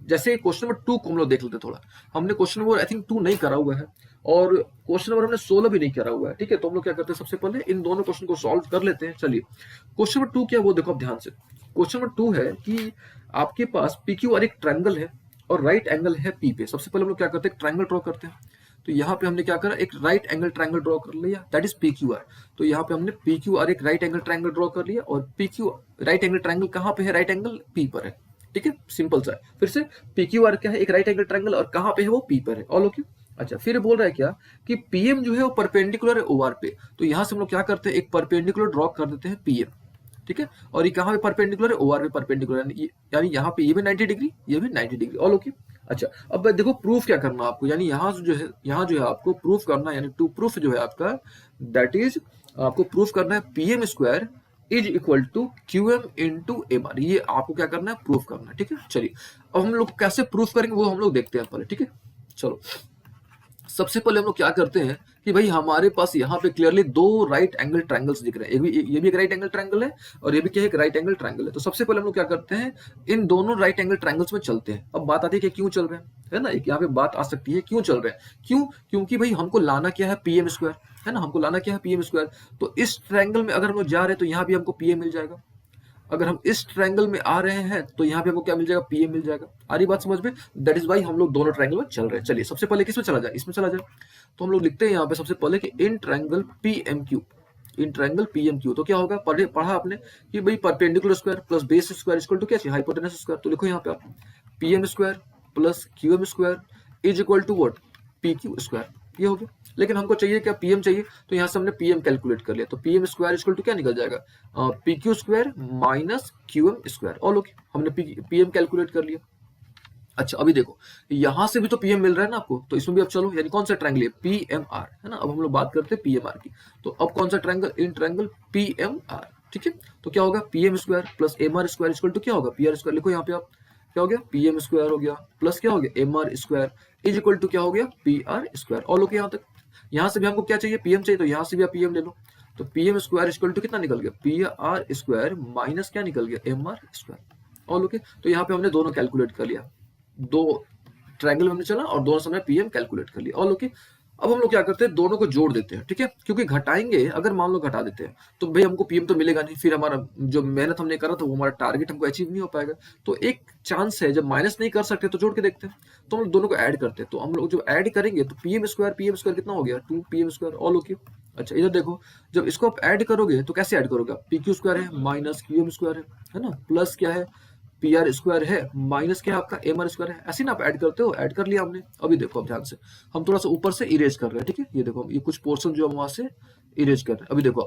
जैसे क्वेश्चन नंबर 2 को हम लोग देख लेते हैं थोड़ा। हमने क्वेश्चन नंबर आई थिंक 2 नहीं करा हुआ है, और क्वेश्चन नंबर हमने 16 भी नहीं करा हुआ है, ठीक है। तो हम लोग क्या करते हैं, सबसे पहले इन दोनों क्वेश्चन को सॉल्व कर लेते हैं। चलिए क्वेश्चन नंबर 2 क्या है वो देखो अब ध्यान से। क्वेश्चन नंबर 2 है कि आपके पास पी क्यू आर एक ट्रायंगल है और राइट एंगल है पी पे। सबसे पहले हम लोग क्या करते हैं, ट्रायंगल ड्रॉ करते हैं। तो यहाँ पे हमने क्या करा, एक राइट एंगल ट्रायंगल ड्रॉ कर लिया, that is P Q R. तो यहाँ पे हमने पी क्यू आर एक राइट एंगल ट्रायंगल ड्रॉ कर लिया, और P Q right angle triangle कहाँ पे है, राइट एंगल पी पर है, ठीक है। सिंपल सा है। फिर से पी क्यू आर क्या है, एक राइट एंगल ट्रायंगल, और कहाँ पे है वो पी पर है। All okay. अच्छा फिर बोल रहा है क्या कि पीएम जो है वो परपेंडिकुलर है ओआर पे। तो यहाँ से हम लोग क्या करते हैं, एक परपेंडिकुलर ड्रॉ कर देते हैं पीएम, ठीक है। और ये कहाँ पे परपेंडिकुलर है, ओआर पे परपेंडिकुलर, यानी यहाँ पे ये भी 90 डिग्री, ये भी 90 डिग्री। All okay. अच्छा अब देखो प्रूफ क्या करना आपको, यानी यहाँ जो है आपको प्रूफ करना, यानी टू प्रूफ जो है आपका, दैट इज आपको प्रूफ करना है PM square is equal to Q M into M R. ये आपको क्या करना है, प्रूफ करना है, ठीक है। चलिए अब हम लोग कैसे प्रूफ करेंगे वो हम लोग देखते हैं पहले, ठीक है। चलो सबसे पहले हम लोग क्या करते हैं कि भाई हमारे पास यहाँ पे क्लियरली दो राइट एंगल ट्रायंगल्स दिख रहे हैं, ये भी एक राइट एंगल ट्रायंगल है, और ये भी क्या है, एक राइट एंगल ट्रायंगल है। तो सबसे पहले हम लोग क्या करते हैं, इन दोनों राइट एंगल ट्रायंगल्स में चलते हैं। अब बात आती है कि क्यों चल रहे हैं, है ना, एक यहाँ पे बात आ सकती है क्यों चल रहे हैं। क्यों, क्योंकि भाई हमको लाना क्या है, पीएम स्क्वायर, है ना, हमको लाना क्या है, पीएम स्क्वायर। तो इस ट्रायंगल में अगर हम लोग जा रहे हैं तो यहाँ भी हमको पीएम मिल जाएगा। अगर हम इस ट्रायंगल में आ रहे हैं तो यहाँ पे हमको क्या मिल जाएगा, पीएम मिल जाएगा। आ रही बात समझ में, दैट इज वाई हम लोग दोनों ट्रायंगल में चल रहे हैं। चलिए सबसे पहले किसमें चला जाए, इसमें चला जाए। तो हम लोग लिखते हैं यहाँ पे सबसे पहले कि in triangle P M Q, in triangle P M Q. तो क्या होगा, पढ़ा आपने कि भाई perpendicular square plus base square equal to क्या चाहिए, हाइपोटेनस स्क्वायर। तो लिखो यहाँ पे आप P M square plus Q M square is equal to what, P Q square. ये हो गया। लेकिन हमको चाहिए क्या, पीएम चाहिए, तो यहाँ से हमने पीएम कैलकुलेट कर लिया। तो पीएम स्क्वायर इक्वल टू क्या निकल जाएगा, P Q square minus Q M square. All okay, हमने पीएम कैलकुलेट कर लिया। अच्छा अभी देखो यहां से भी तो पीएम मिल रहा है ना आपको, तो इसमें भी अब चलो, यानी कौन सा ट्रायंगल है, पीएमआर, है ना। अब हम लोग बात करते हैं पीएमआर की। तो अब कौन सा ट्रायंगल, इन ट्रायंगल पीएमआर, ठीक है। तो क्या होगा, PM square plus M R square equal to क्या होगा, पी आर स्क्वायर। लिखो यहाँ पे आप, क्या हो गया, पीएम स्क्वायर हो गया प्लस क्या हो गया, M R square is equal to क्या हो गया, P R square. All okay यहाँ तक। यहाँ से भी हमको क्या चाहिए, पीएम चाहिए, तो यहाँ से भी आप पीएम ले लो। तो पीएम स्क्वायर इक्वल टू कितना निकल गया, पी आर स्क्वायर माइनस क्या निकल गया, M R square. All okay. तो यहाँ पे हमने दोनों कैलकुलेट कर लिया, दो ट्रायंगल में हमने चला और दोनों समय पीएम कैलकुलेट कर लिया। All okay. अब हम लोग क्या करते हैं, दोनों को जोड़ देते हैं, ठीक है। क्योंकि घटाएंगे, अगर मान लो घटा देते हैं तो भाई हमको पीएम तो मिलेगा नहीं, फिर हमारा जो मेहनत हमने करा था वो हमारा टारगेट हमको अचीव नहीं हो पाएगा। तो एक चांस है, जब माइनस नहीं कर सकते तो जोड़ के देखते हैं। तो हम लोग दोनों को ऐड करते हैं। तो हम लोग जो ऐड करेंगे तो पीएम स्क्वायर कितना हो गया, 2 पीएम स्क्वायर। All okay. अच्छा इधर देखो, जब इसको आप ऐड करोगे तो कैसे ऐड करोगे, पी क्यू स्क्वायर है माइनस क्यू एम स्क्वायर है ना, प्लस क्या है, पी आर स्क्वायर है माइनस क्या है आपका, एम आर स्क्वायर है। ऐसे ना आप ऐड करते हो, ऐड कर लिया हमने। अभी देखो अब ध्यान से, हम थोड़ा सा ऊपर से इरेज कर रहे हैं, ठीक है। ये देखो, ये कुछ पोर्शन जो हम वहां से इरेज कर रहे हैं। अभी देखो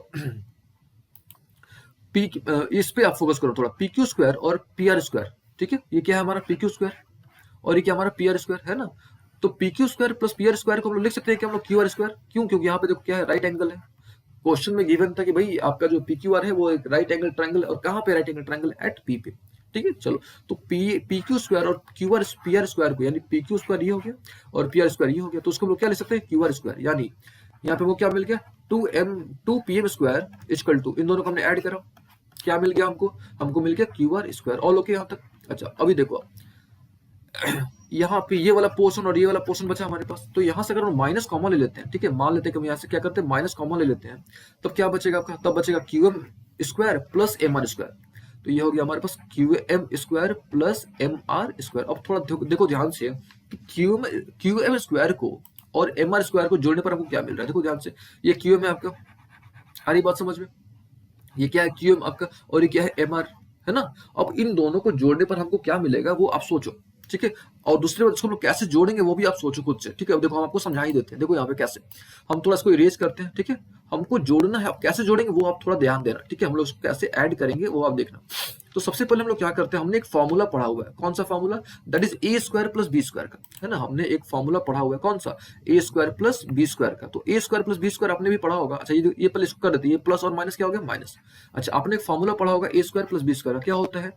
पी, इस पे आप फोकस करो थोड़ा, पी क्यू स्क्वायर और पी आर स्क्वायर, ठीक है। ये क्या है हमारा पी क्यू स्क्वायर, और ये क्या हमारा पी आर स्क्वायर है ना। तो P Q square plus P R square को हम लोग लिख सकते हैं कि हम लोग क्यू आर स्क्वायर। क्यों, क्योंकि यहाँ पे देखो क्या है, राइट एंगल है। क्वेश्चन में गिवन था कि भाई आपका जो पी क्यू आर है वो एक राइट एंगल ट्रायंगल, और कहाँ पे right angle triangle, at P पे, ठीक है। चलो तो पी क्यू स्क्वायर और Q R P R square को, यानी पी क्यू स्क्वायर ये हो गया और पी आर स्क्वायर ये हो गया, तो उसको हम लोग क्या ले सकते हैं, क्यू आर स्क्वायर। यानी यहाँ पे वो क्या मिल गया, 2 P M square equal to, इन दोनों को हमने ऐड करा, क्या मिल गया हमको मिल गया Q R square. All okay यहाँ तक। अच्छा अभी देखो यहाँ पे ये वाला पोर्शन और ये वाला पोर्शन बचा हमारे पास। तो यहाँ से अगर हम माइनस कॉमन ले लेते हैं, ठीक है, मान लेते हैं कि हम यहाँ से क्या करते हैं, माइनस कॉमन ले लेते हैं, तब क्या बचेगा आपका, तब बचेगा Q M square plus M R square. तो ये हो गया हमारे पास Q M square plus M R square. अब थोड़ा देखो ध्यान से क्यू एम स्क्वायर को और एम आर स्क्वायर को जोड़ने पर हमको क्या मिल रहा है? देखो ध्यान से, ये क्यू एम है आपका, आ रही बात समझ में? ये क्या है? क्यू एम आपका, और ये क्या है? एम आर, है ना? अब इन दोनों को जोड़ने पर हमको क्या मिलेगा वो आप सोचो, ठीक है? और दूसरी बात, इसको हम लोग कैसे जोड़ेंगे वो भी आप सोचो खुद से, ठीक है? अब देखो हम आपको समझा ही देते हैं, देखो यहाँ पे कैसे हम थोड़ा इसको इरेज करते हैं, ठीक है? हमको जोड़ना है, अब कैसे जोड़ेंगे वो आप थोड़ा ध्यान देना, ठीक है? हम लोग इसको कैसे ऐड करेंगे वो आप देखना। तो सबसे पहले हम लोग क्या करते हैं, हमने एक फॉर्मूला पढ़ा हुआ है, कौन सा formula? That is A square plus B square का, है ना? हमने एक फॉर्मूला पढ़ा हुआ है, कौन सा? ए स्क्वायर प्लस बी स्क्वायर का। तो A square plus B square आपने भी पढ़ा होगा। अच्छा, ये पहले इसको कर देते हैं, ये प्लस और माइनस क्या हो गया? माइनस। अच्छा, आपने एक फॉर्मूला पढ़ा होगा A square plus B square का, क्या होता है?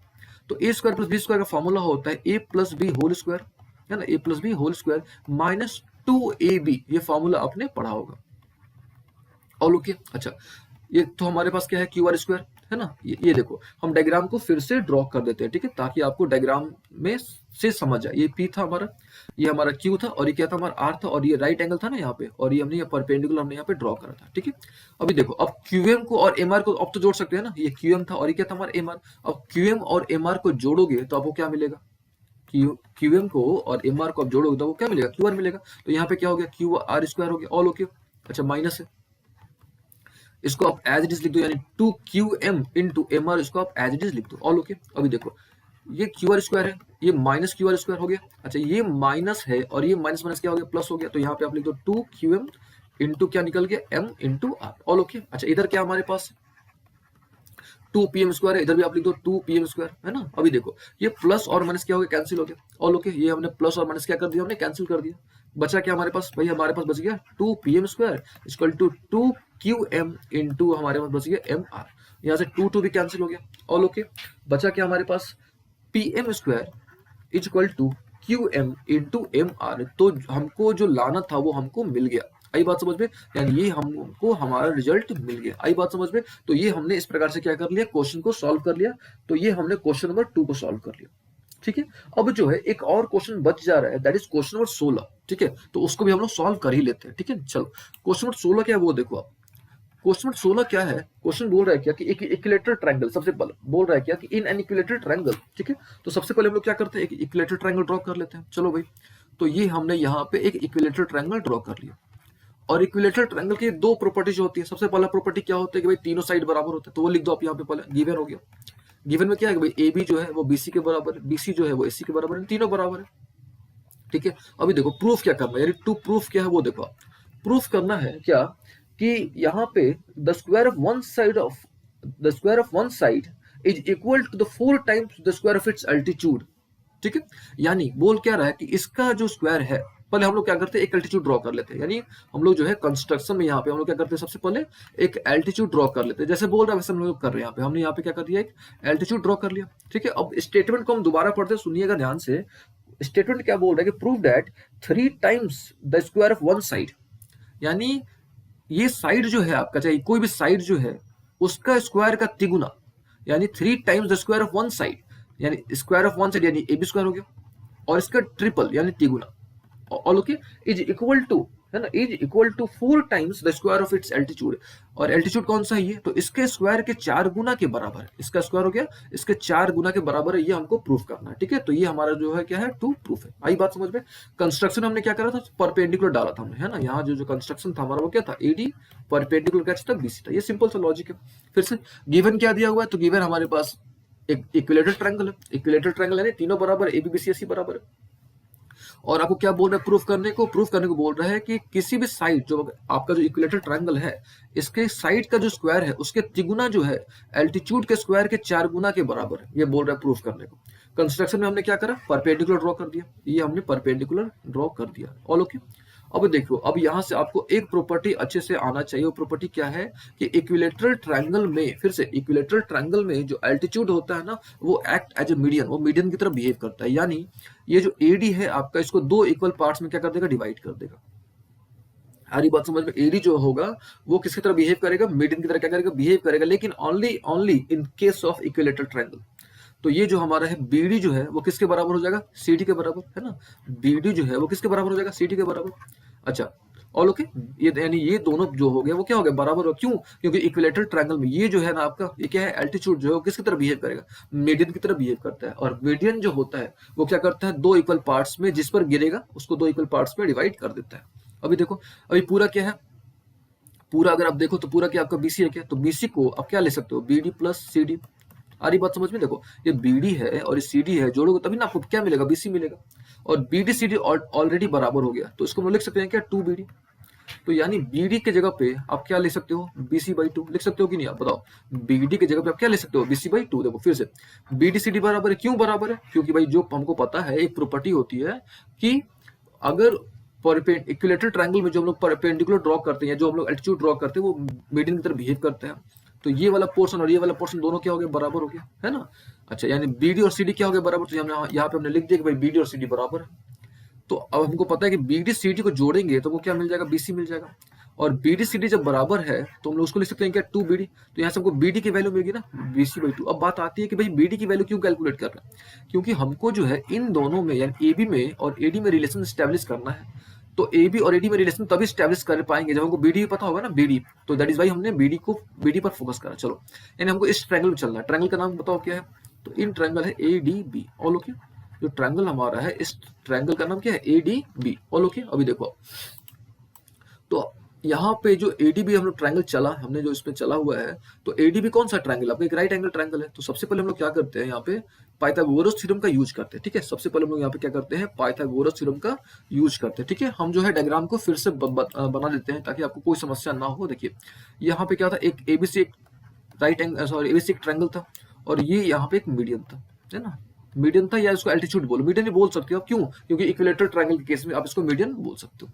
तो A square plus B square का फॉर्मूला होता है A plus B whole square, है ना? A plus B whole square minus 2ab, ये फॉर्मूला आपने पढ़ा होगा। और ओके, अच्छा, ये तो हमारे पास क्या है? क्यू आर स्क्वायर, है ना? ये देखो, हम डायग्राम को फिर से ड्रॉ कर देते हैं, ठीक है? ताकि आपको डायग्राम में से समझ आए। ये पी था हमारा, ये हमारा क्यू था, और ये क्या था? हमारा आर था, और ये राइट एंगल था ना यहाँ पे, और ये हमने ये परपेंडिकुलर हमने यहाँ पे ड्रॉ करा था, ठीक है? अभी देखो, अब क्यूएम को और एमआर को अब तो जोड़ सकते हैं ना, ये क्यूएम था और ये क्या था? हमारा एमआर। अब क्यूएम और एमआर को जोड़ोगे तो आपको क्या मिलेगा? क्यूएम को और एमआर को आप जोड़ोगे तो आपको क्या मिलेगा? क्यूआर मिलेगा। तो यहाँ पे क्या हो गया? क्यू आर स्क्वायर हो गया, ऑल ओके। अच्छा, माइनस है, इसको आप एज इट इज लिख दो, यानी 2qm इंटू एम आर, इसको आप एज इट इज लिख दो, ऑल ओके। अभी देखो, ये क्यू आर स्क्वायर है, ये माइनस क्यू आर स्क्वायर हो गया। अच्छा, ये माइनस है और ये माइनस माइनस क्या हो गया? प्लस हो गया। तो यहाँ पे आप लिख दो 2qm इंटू क्या निकल गया? m into R, all okay. अच्छा, इधर क्या हमारे पास 2pm स्क्वायर है, इधर भी आप लिख दो 2pm स्क्वायर, है ना? अभी देखो, ये प्लस और माइनस क्या हो गया? कैंसिल हो गया, ऑल ओके। ये हमने प्लस और माइनस क्या कर दिया? हमने कैंसिल कर दिया। बचा क्या हमारे पास? भाई हमारे पास बच गया 2pm square equal to 2qm into हमारे पास बच गया mr। यहाँ से 2 भी कैंसिल हो गया, ऑल ओके। बचा क्या हमारे पास? pm square equal to qm into mr। तो हमको जो लाना था वो हमको मिल गया। आई बात समझ में? यानी ये हमको हमारा रिजल्ट मिल गया। आई बात समझ में? तो ये हमने इस प्रकार से क्या कर लिया? क्वेश्चन को सॉल्व कर लिया। तो ये हमने क्वेश्चन नंबर 2 को सॉल्व कर लिया, ठीक है? अब जो है एक और क्वेश्चन बच जा रहा है, दैट इज क्वेश्चन नंबर 16, ठीक है? तो उसको भी हम लोग सॉल्व कर ही लेते हैं, ठीक है? चलो, क्वेश्चन नंबर 16 क्या है वो देखो आप। क्वेश्चन नंबर 16 क्या है? क्वेश्चन बोल रहा है क्या कि एक इक्विलेटरल ट्रायंगल, सबसे पहले बोल रहा है क्या कि इन एन इक्विलेटरल ट्रायंगल, ठीक है? तो सबसे पहले हम लोग क्या करते हैं? एक इक्विलेटरल ट्रायंगल ड्रॉ कर लेते हैं। चलो भाई, तो ये हमने यहाँ पे एक इक्विलेटरल ट्रायंगल ड्रॉ कर लिया। और इक्विलेटरल ट्रायंगल की दो प्रॉपर्टीज होती है। सबसे पहला प्रॉपर्टी क्या होता है कि भाई तीनों साइड बराबर होते हैं, तो वो लिख दो आप यहाँ पे, पहले गिवन हो गया। गिवन में क्या है कि भाई ए बी जो है वो बीसी के बराबर है, बीसी जो है वो एसी के बराबर है, तीनों बराबर है, ठीक है? अभी देखो प्रूफ क्या करना है, यानी टू प्रूफ क्या है वो देखो आप। प्रूफ करना है क्या कि यहाँ पे the square of one side of the square of one side is equal to the 4 times the square of its altitude, ठीक है? यानी बोल क्या रहा है कि इसका जो स्क्वायर है, पहले हम लोग क्या करते हैं? एक एल्टीट्यूड ड्रॉ कर लेते हैं। यानी हम लोग जो है कंस्ट्रक्शन में यहाँ पे हम लोग क्या करते हैं? सबसे पहले एक एल्टीट्यूड ड्रॉ कर लेते हैं। जैसे बोल रहा है वैसे हम लोग कर रहे हैं। यहाँ पे हमने यहाँ पे क्या कर दिया? एक एल्टीट्यूड ड्रॉ कर लिया, ठीक है? अब स्टेटमेंट को हम दोबारा पढ़ते हैं, सुनिएगा ध्यान से। स्टेटमेंट क्या बोल रहा है कि prove that 3 times the square of one side, यानी ये साइड जो है आपका, चाहे कोई भी साइड जो है उसका स्क्वायर का तिगुना, यानी 3 times the square of one side, यानी स्क्वायर ऑफ वन साइड यानी ए बी स्क्वायर हो गया, और इसका ट्रिपल यानी तिगुना, all okay, is equal to, है ना? Is equal to 4 times the square of its altitude. और एल्टीट्यूड कौन सा है ये? तो इसके स्क्वायर के 4 गुना के बराबर है। इसका स्क्वायर हो गया, इसके 4 गुना के बराबर है। ये हमको प्रूफ करना है, ठीक है? तो ये हमारा जो है क्या है? टू प्रूफ है। आई बात समझ में? कंस्ट्रक्शन हमने क्या करा था? परपेंडिकुलर डाला था हमने, है ना? यहाँ जो कंस्ट्रक्शन था हमारा वो क्या था? एडी परपेंडिकुलर क्या था? बीसी था। ये सिंपल सा लॉजिक है। फिर से गिवन क्या दिया हुआ है? तो गिवन हमारे पास एक इक्विलेटरल ट्रायंगल है। इक्विलेटरल ट्रायंगल यानी तीनों बराबर, A B B C S C बराबर है। और आपको क्या बोल रहा है? प्रूफ करने को बोल रहा है कि किसी भी साइड जो आपका जो इक्विलेटरल ट्रायंगल है, इसके साइड का जो स्क्वायर है उसके तिगुना जो है एल्टीट्यूड के स्क्वायर के 4 गुना के बराबर है। ये बोल रहा है प्रूफ करने को। कंस्ट्रक्शन में हमने क्या करा? परपेंडिकुलर ड्रॉ कर दिया। ये हमने परपेंडिकुलर ड्रॉ कर दिया, ऑल ओके। अब देखो, अब यहां से आपको एक प्रॉपर्टी अच्छे से आना चाहिए। वो प्रॉपर्टी क्या है कि इक्विलेटरल ट्रायंगल में, फिर से इक्विलेटरल ट्रायंगल में जो एल्टीट्यूड होता है ना, वो एक्ट एज ए मीडियन, वो मीडियन की तरह बिहेव करता है। यानी ये जो एडी है आपका, इसको 2 इक्वल पार्ट्स में क्या कर देगा? डिवाइड कर देगा। हमारी बात समझ में? एडी जो होगा वो किसकी तरह बिहेव करेगा? मीडियन की तरह क्या करेगा? बिहेव करेगा, लेकिन only in case of equilateral triangle. तो ये जो हमारा है बीडी जो है वो किसके बराबर हो जाएगा? सीडी के बराबर, है ना? बीडी जो है वो किसके बराबर हो जाएगा? सीडी के बराबर। अच्छा, ऑल ओके। ये यानी ये दोनों जो हो गया वो क्या हो गया, बराबर हो। क्यों? क्योंकि इक्विलेटरल ट्रायंगल में ये जो है ना आपका, ये क्या है, एल्टीट्यूड जो है वो किसकी तरह बिहेव करेगा, मीडियन की तरह बिहेव करता है। और मीडियन जो होता है वो क्या करता है, दो इक्वल पार्ट्स में जिस पर गिरेगा उसको दो इक्वल पार्ट्स में डिवाइड कर देता है। अभी देखो, अभी पूरा क्या है, पूरा अगर आप देखो तो पूरा क्या आपका बीसी है क्या, तो बीसी को आप क्या ले सकते हो, बीडी प्लस सीडी। आ रही बात समझ में? देखो ये बीडी है और ये सीडी है, जोड़ोगे तभी ना आपको क्या मिलेगा, बीसी मिलेगा। और बीडी सीडी ऑलरेडी बराबर हो गया, तो इसको हम लिख सकते हैं क्या, 2BD। तो यानी बीडी के जगह पे आप क्या ले सकते हो, BC/2 लिख सकते हो कि नहीं, आप बताओ। बीडी की जगह पे आप क्या ले सकते हो, BC/2। देखो फिर से बीडी सीडी बराबर है, क्यों बराबर है, क्योंकि भाई जो हमको पता है एक प्रॉपर्टी होती है कि अगर इक्विलेटरल ट्रायंगल में जो हम लोग परपेंडिकुलर ड्रॉ करते हैं, जो हम लोग एल्टीट्यूड ड्रॉ करते हैं, वो मीडियन की तरह बिहेव करते हैं। तो ये वाला पोर्शन और ये वाला पोर्शन दोनों क्या हो गया, बराबर हो गया, है ना। अच्छा, यानी बीडी और सीडी क्या हो गया, बराबर। तो यहाँ पे हमने लिख दिया कि भाई बीडी और सीडी बराबर है। तो अब हमको पता है कि बीडी सीडी को जोड़ेंगे तो वो क्या मिल जाएगा, बीसी मिल जाएगा। और बीडी सीडी जब बराबर है तो हम लोग उसको लिख सकते हैं क्या, 2BD। तो यहाँ से हमको बीडी की वैल्यू मिलेगी ना, BC/2। अब बात आती है कि भाई बीडी की वैल्यू क्यों कैलकुलेट कर रहे हैं, क्योंकि हमको जो है इन दोनों में यानी एबी में और एडी में रिलेशन स्टैब्लिश करना है। तो एबी और एडी में रिलेशन तभी स्टैब्लिश कर पाएंगे जब हमको बीडी पता होगा ना, बीडी। तो दैट इज वाई हमने बीडी पर फोकस करा। चलो, यानी हमको इस ट्रायंगल में चलना है। ट्रायंगल का नाम बताओ क्या है, तो इन ट्रायंगल है ADB। All okay. जो ट्रायंगल हमारा है, इस ट्रायंगल का नाम क्या है, ADB। All okay. अभी देखो, तो यहाँ पे जो ADB हम लोग ट्रायंगल चला, हमने जो इसमें चला हुआ है, तो ADB कौन सा ट्रायंगल, आपका एक राइट एंगल ट्रायंगल है। तो सबसे पहले हम लोग क्या करते हैं, यहाँ पे पाइथागोरस थ्योरम का यूज करते हैं। ठीक है, सबसे पहले हम लोग यहाँ पे क्या करते हैं, पाइथागोरस थ्योरम का यूज करते हैं। ठीक है, हम जो है डायग्राम को फिर से बना देते हैं ताकि आपको कोई समस्या ना हो। देखिए यहाँ पे क्या था, एक ABC एक राइट एंगल, सॉरी ABC एक ट्रायंगल था, और ये यहाँ पे एक मीडियन था, है ना। मीडियन था, या इसको एल्टीट्यूड बोलो, मीडियन ही बोल सकते हो आप। क्यों? क्योंकि इक्विलेटरल ट्रायंगल के केस में आप इसको मीडियन बोल सकते हो।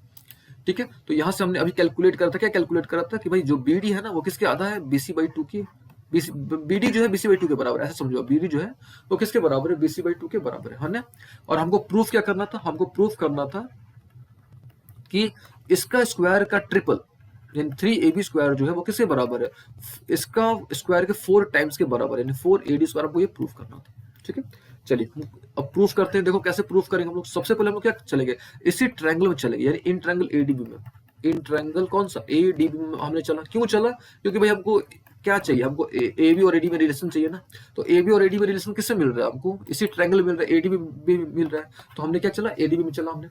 ठीक है, तो यहाँ से हमने अभी कैलकुलेट करा था, क्या कैलकुलेट करा था कि भाई जो बीडी है ना वो किसके आधा है, BC/2 की। बीडी जो है BC/2 के बराबर है, ऐसा समझो। बीडी जो है वो किसके बराबर है, BC/2 के बराबर है ना। और हमको प्रूफ क्या करना था, हमको प्रूफ करना था कि इसका स्क्वायर का ट्रिपल यानी 3AB² जो है वो किसके बराबर है, इसका स्क्वायर के 4 टाइम्स के बराबर है, यानी 4AD²। हमको ये प्रूफ करना था। ठीक है, चलिए अब प्रूफ करते हैं। देखो कैसे प्रूफ करेंगे हम लोग। सबसे पहले हम लोग क्या चलेंगे, इसी ट्रायंगल में चलेंगे, यानी इन ट्रायंगल ADB में। इन ट्रायंगल कौन सा, ADB में हमने चला। क्यों चला, क्योंकि भाई हमको क्या चाहिए, हमको AB और AD में रिलेशन चाहिए ना। तो AB और AD में रिलेशन किससे मिल रहा है, हमको इसी ट्रायंगल मिल रहा है, ADB भी मिल रहा है। तो हमने क्या चला, ADB में चला हमने।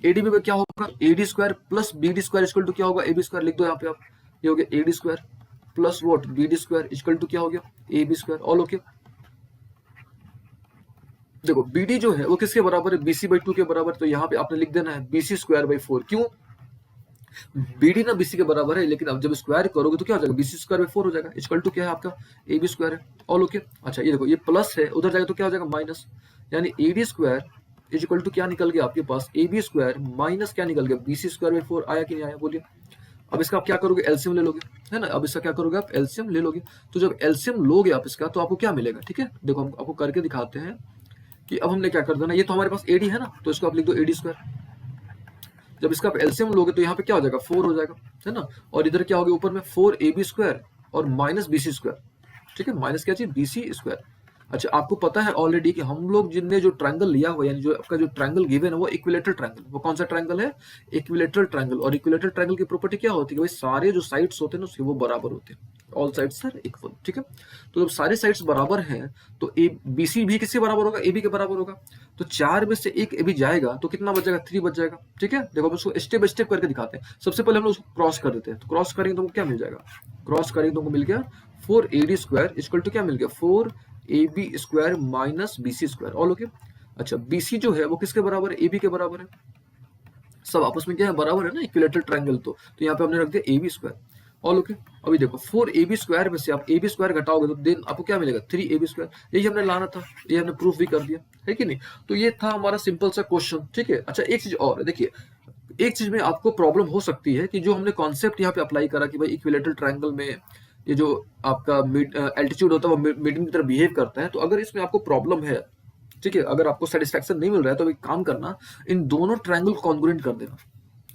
ADB में क्या होगा, AD² plus BD² equal to क्या होगा, AB²। लिख दो यहाँ पे आप, ये हो गया AD² plus what, BD² equal to क्या हो गया, AB²। All okay. देखो BD जो है वो किसके बराबर है, BC/2 के बराबर। तो यहाँ पे आपने लिख देना है BC²/4। क्यों, BD ना BC के बराबर है, लेकिन अब जब स्क्वायर करोगे तो क्या हो जाएगा, BC²/4 हो जाएगा। इक्वल टू क्या है आपका, AB² है। All okay. अच्छा ये देखो, ये प्लस है, उधर जाएगा तो क्या हो जाएगा, माइनस। यानी AD² इज इक्वल टू क्या निकल गया आपके पास, AB² माइनस क्या निकल गया, BC²/4। आया कि नहीं आया, बोलिए। अब इसका आप क्या करोगे, एलसीएम ले लोगे, है ना। अब इसका क्या करोगे आप, एलसीएम ले लोगे। तो जब एलसीएम लोगे आप इसका, तो आपको क्या मिलेगा। ठीक है, देखो हम आपको करके दिखाते हैं कि अब हमने क्या कर देना, ये तो हमारे पास AD है ना, तो इसको आप लिख दो AD²। जब इसका आप एलसीएम लोगे तो यहाँ पे क्या हो जाएगा, 4 हो जाएगा, है ना। और इधर क्या हो गया, ऊपर में 4AB² और माइनस BC²। ठीक है, माइनस क्या चाहिए, BC²। अच्छा, आपको पता है ऑलरेडी कि हम लोग जिनने जो ट्रायंगल लिया हुआ, यानी जो आपका जो ट्रायंगल गिवन है वो इक्विलेटरल ट्रायंगल। वो कौन सा ट्रायंगल है, इक्विलेटरल ट्रायंगल। और इक्विलेटरल ट्रायंगल की प्रॉपर्टी क्या होती है, भाई सारे जो साइड्स होते हैं ना उसके वो बराबर होते हैं, ऑल साइड्स आर इक्वल। ठीक है, तो जब सारे साइड्स बराबर हैं तो BC भी किसके बराबर होगा, AB के बराबर होगा। तो 4 में से एक AB जाएगा तो कितना बच जाएगा, 3 बच जाएगा। ठीक है, देखो हम उसको स्टेप बाय स्टेप करके दिखाते हैं। सबसे पहले हम लोग उसको क्रॉस कर देते हैं। तो क्रॉस करेंगे तो हमको क्या मिल जाएगा, क्रॉस करेंगे तो हमको मिल गया 4AD² इक्वल टू क्या मिल गया, 4AB² minus BC²। All okay. अच्छा, BC जो है वो किसके बराबर है, AB के बराबर है। सब आपस में क्या है, बराबर है ना, इक्विलेटरल ट्रायंगल। तो यहाँ पे हमने रख दिया AB²। All okay. अभी देखो 4AB² में से आप AB² घटाओगे तो देन आपको क्या मिलेगा, 3AB²। यही हमने लाना था, ये हमने प्रूफ भी कर दिया, है कि नहीं। तो ये था हमारा सिंपल सा क्वेश्चन। ठीक है, अच्छा एक चीज और है, देखिए एक चीज में आपको प्रॉब्लम हो सकती है कि जो हमने कॉन्सेप्ट यहाँ पे अप्लाई करा कि भाई इक्विलेटरल ट्रायंगल में ये जो आपका एल्टीट्यूड होता है वो मीडियम की तरह बिहेव करता है। तो अगर इसमें आपको प्रॉब्लम है, ठीक है, अगर आपको सेटिस्फैक्शन नहीं मिल रहा है तो एक काम करना, इन दोनों ट्रायंगल को कॉन्ग्रुएंट कर देना।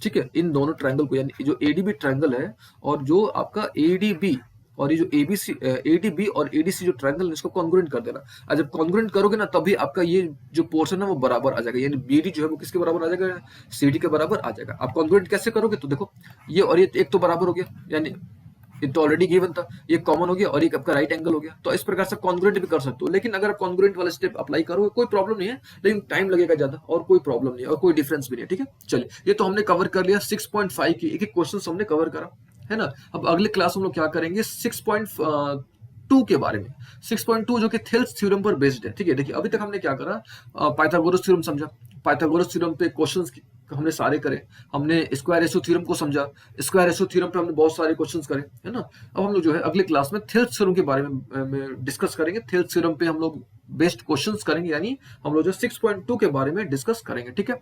ठीक है, इन दोनों ट्रायंगल को, यानी जो ADB ट्रायंगल है और जो आपका ADB और ये जो एबीसी एडीबी और एडीसी जो ट्रायंगल है इसको कॉन्ग्रुएंट कर देना। और जब कॉन्ग्रुएंट करोगे ना तभी आपका ये जो पोर्शन है वो बराबर आ जाएगा, यानी बीडी जो है वो किसके बराबर आ जाएगा, सीडी के बराबर आ जाएगा। आप कॉन्ग्रुएंट कैसे करोगे, तो देखो ये और ये एक तो बराबर हो गया, यानी ये तो ऑलरेडी गिवन था, ये कॉमन हो गया और ये आपका राइट एंगल हो गया। तो इस प्रकार से कॉन्ग्रुएंट भी कर सकते हो, लेकिन अगर आप कॉन्ग्रुएंट वाला स्टेप अप्लाई करोगे कोई प्रॉब्लम नहीं है, लेकिन टाइम लगेगा ज्यादा और कोई प्रॉब्लम नहीं है और कोई डिफरेंस भी नहीं है। ठीक है, चलिए ये तो हमने कवर कर लिया 6.5 की एक एक क्वेश्चन हमने कवर करा है ना। अब अगले क्लास हम लोग क्या करेंगे 6.2 के बारे में। 6.2 जो कि थेल्स थ्योरम पर बेस्ड है। ठीक है, देखिए अभी तक हमने क्या करा, पाइथागोरस थ्योरम समझा, पाइथागोरस थ्योरम पे क्वेश्चंस हमने सारे करे, हमने स्क्वायर रेशियो थ्योरम को समझा, स्क्वायर रेशियो थ्योरम पे हमने बहुत सारे क्वेश्चंस करे है ना। अब हम लोग जो है अगले क्लास में थेल्स थ्योरम के बारे में डिस्कस करेंगे। थेल्स थ्योरम पे हम लोग बेस्ट क्वेश्चंस करेंगे, यानी हम लोग जो 6.2 के बारे में डिस्कस करेंगे। ठीक है,